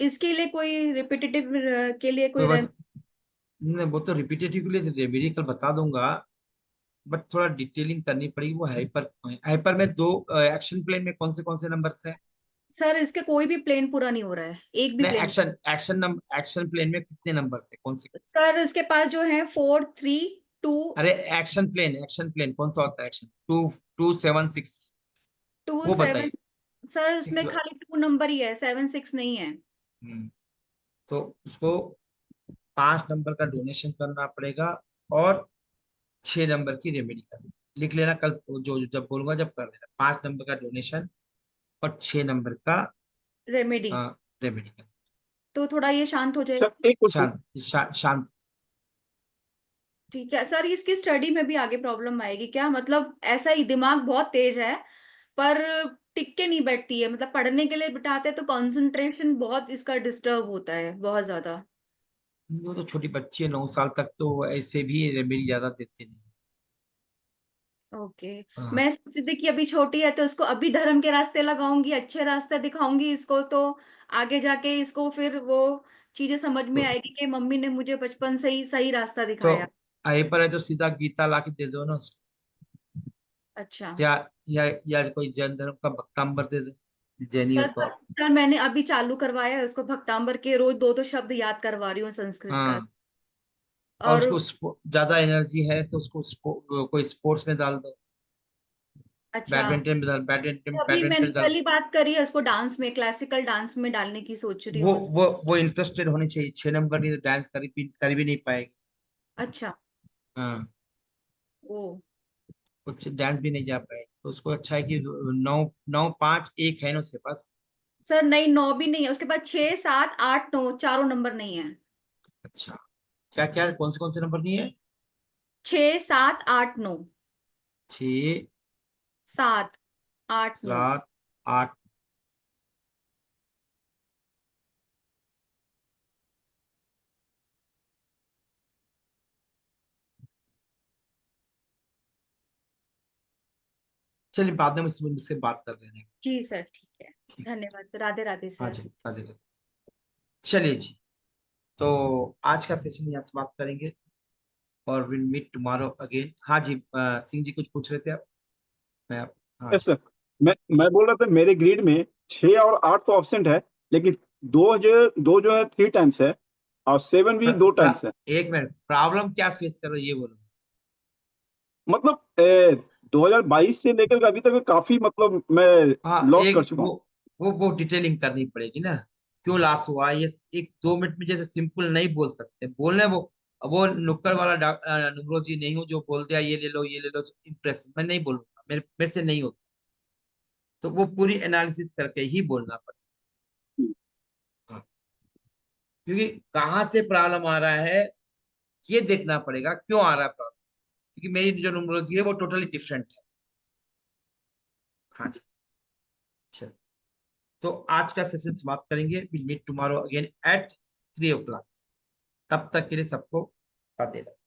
इसके लिए कोई रिपीटेटिव के लिए कोई कोई बात, नहीं, वो तो रिपीटेटिवली रेमेडी कल बता दूंगा, बट थोड़ा डिटेलिंग करनी पड़ेगी। वो हाइपर हाइपर में दो एक्शन प्लेन में कौन से नंबर्स है? सर इसके कोई भी प्लेन पूरा नहीं हो रहा है, एक भी नहीं, प्लेन। एक्शन प्लेन में कितने नंबर्स है? कौन से? सर इसके पास जो है 4 3 2 अरे एक्शन प्लेन कौन सा होता है? एक्शन 2 2 7 6 2 वो 7। बताइए। सर इसमें 6। खाली 2 नंबर ही है, 7 6 नहीं है। तो उसको 5 नंबर का डोनेशन करना पड़ेगा और 6 नंबर की रेमेडी करनी। लिख लेना कल, जो जब बोलूंगा जब कर लेना। 5 नंबर का डोनेशन और 6 नंबर का रेमेडी। रेमेडी करना। तो थोड़ा ये शांत हो जाए। सर एक क्वेश्चन। शांत। ठीक है सर, इसकी स्टडी में भी आगे प्रॉब्लम आएगी क्या? मतलब ऐसा ही दिमाग बहुत तेज है पर टिक के नहीं बैठती है, मतलब पढ़ने के लिए बिठाते हैं तो कंसंट्रेशन बहुत इसका डिस्टर्ब होता है बहुत ज्यादा। वो तो छोटी बच्ची है, 9 साल तक, तो ऐसे भी रेमेडी ज्यादा देते नहीं। ओके। हाँ। मैं सोच रही थी कि अभी छोटी है तो इसको अभी धर्म के रास्ते लगाऊंगी, अच्छे रास्ते दिखाऊंगी इसको, तो आगे जाके इसको फिर वो चीजें समझ में तो आएगी कि मम्मी ने मुझे बचपन से ही सही रास्ता तो दिखाया। हाइपर है तो सीधा गीता ला के दे दो ना उसको। अच्छा या या कोई जैन धर्म का भक्तांबर दे दो, जैनियों सर। का। सर मैंने अभी चालू करवाया है उसको भक्तांबर के, रोज 2 2 शब्द याद करवा रही हूँ संस्कृत का। हाँ, और और उसको ज्यादा एनर्जी है तो उसको कोई स्पोर्ट्स में डाल दो। अच्छा, तो अभी मैंने बैडमिंटन कल डाल। ही बात करी है उसको डांस में, क्लासिकल डांस में डालने की सोच रही वो हूँ। वो वो इंटरेस्टेड होनी चाहिए। 6 नंबर नहीं तो डांस कर भी नहीं पाएगी। अच्छा। हाँ, ओ। कुछ डांस भी नहीं जा पाएगी, तो उसको अच्छा है कि 9 9 5 1 है ना उसके पास। सर नहीं, 9 भी नहीं है उसके पास, 6 7 8 9 चारों नंबर नहीं है। अच्छा, क्या क्या कौन से नंबर नहीं है? 6 7 8 9। 6 7 8 9। 7 8। चलिए, बाद में मुझसे बात कर लेंगे। जी सर ठीक है। धन्यवाद सर, राधे राधे हाँ सर। जी, राधे राधे। चलिए जी, तो आज का सेशन यहाँ समाप्त करेंगे और विल मीट टुमारो अगेन। हाँ जी, सिंह जी कुछ पूछ रहे थे आप? मैं आप हाँ यस सर। मैं बोल रहा था मेरे ग्रिड में 6 और 8 तो ऑब्सेंट है, लेकिन दो जो है 3 टाइम्स है और 7 भी 2 टाइम्स है। एक मिनट, प्रॉब्लम क्या फेस कर रहे हो ये बोलो। मतलब 2022 से लेकर के अभी तक काफी मतलब मैं हाँ, लॉस कर एक चुका हूँ। वो डिटेलिंग करनी पड़ेगी ना, क्यों लॉस हुआ ये। एक 2 मिनट में जैसे सिंपल नहीं बोल सकते, बोलने वो नुक्कड़ वाला नुमरोजी नहीं हूँ जो बोल दिया ये ले लो इम्प्रेस। मैं नहीं बोलूंगा, मेरे से नहीं होता। तो वो पूरी एनालिसिस करके ही बोलना पड़ेगा। हाँ, क्योंकि कहाँ से प्रॉब्लम आ रहा है ये देखना पड़ेगा, क्यों आ रहा है प्रॉब्लम। क्योंकि मेरी जो नुमरोजी है वो टोटली डिफरेंट है। हाँ जी, चलो, तो आज का सेशन समाप्त करेंगे। Will meet tomorrow again at 3 o'clock। तब तक के लिए सबको राधे राधे।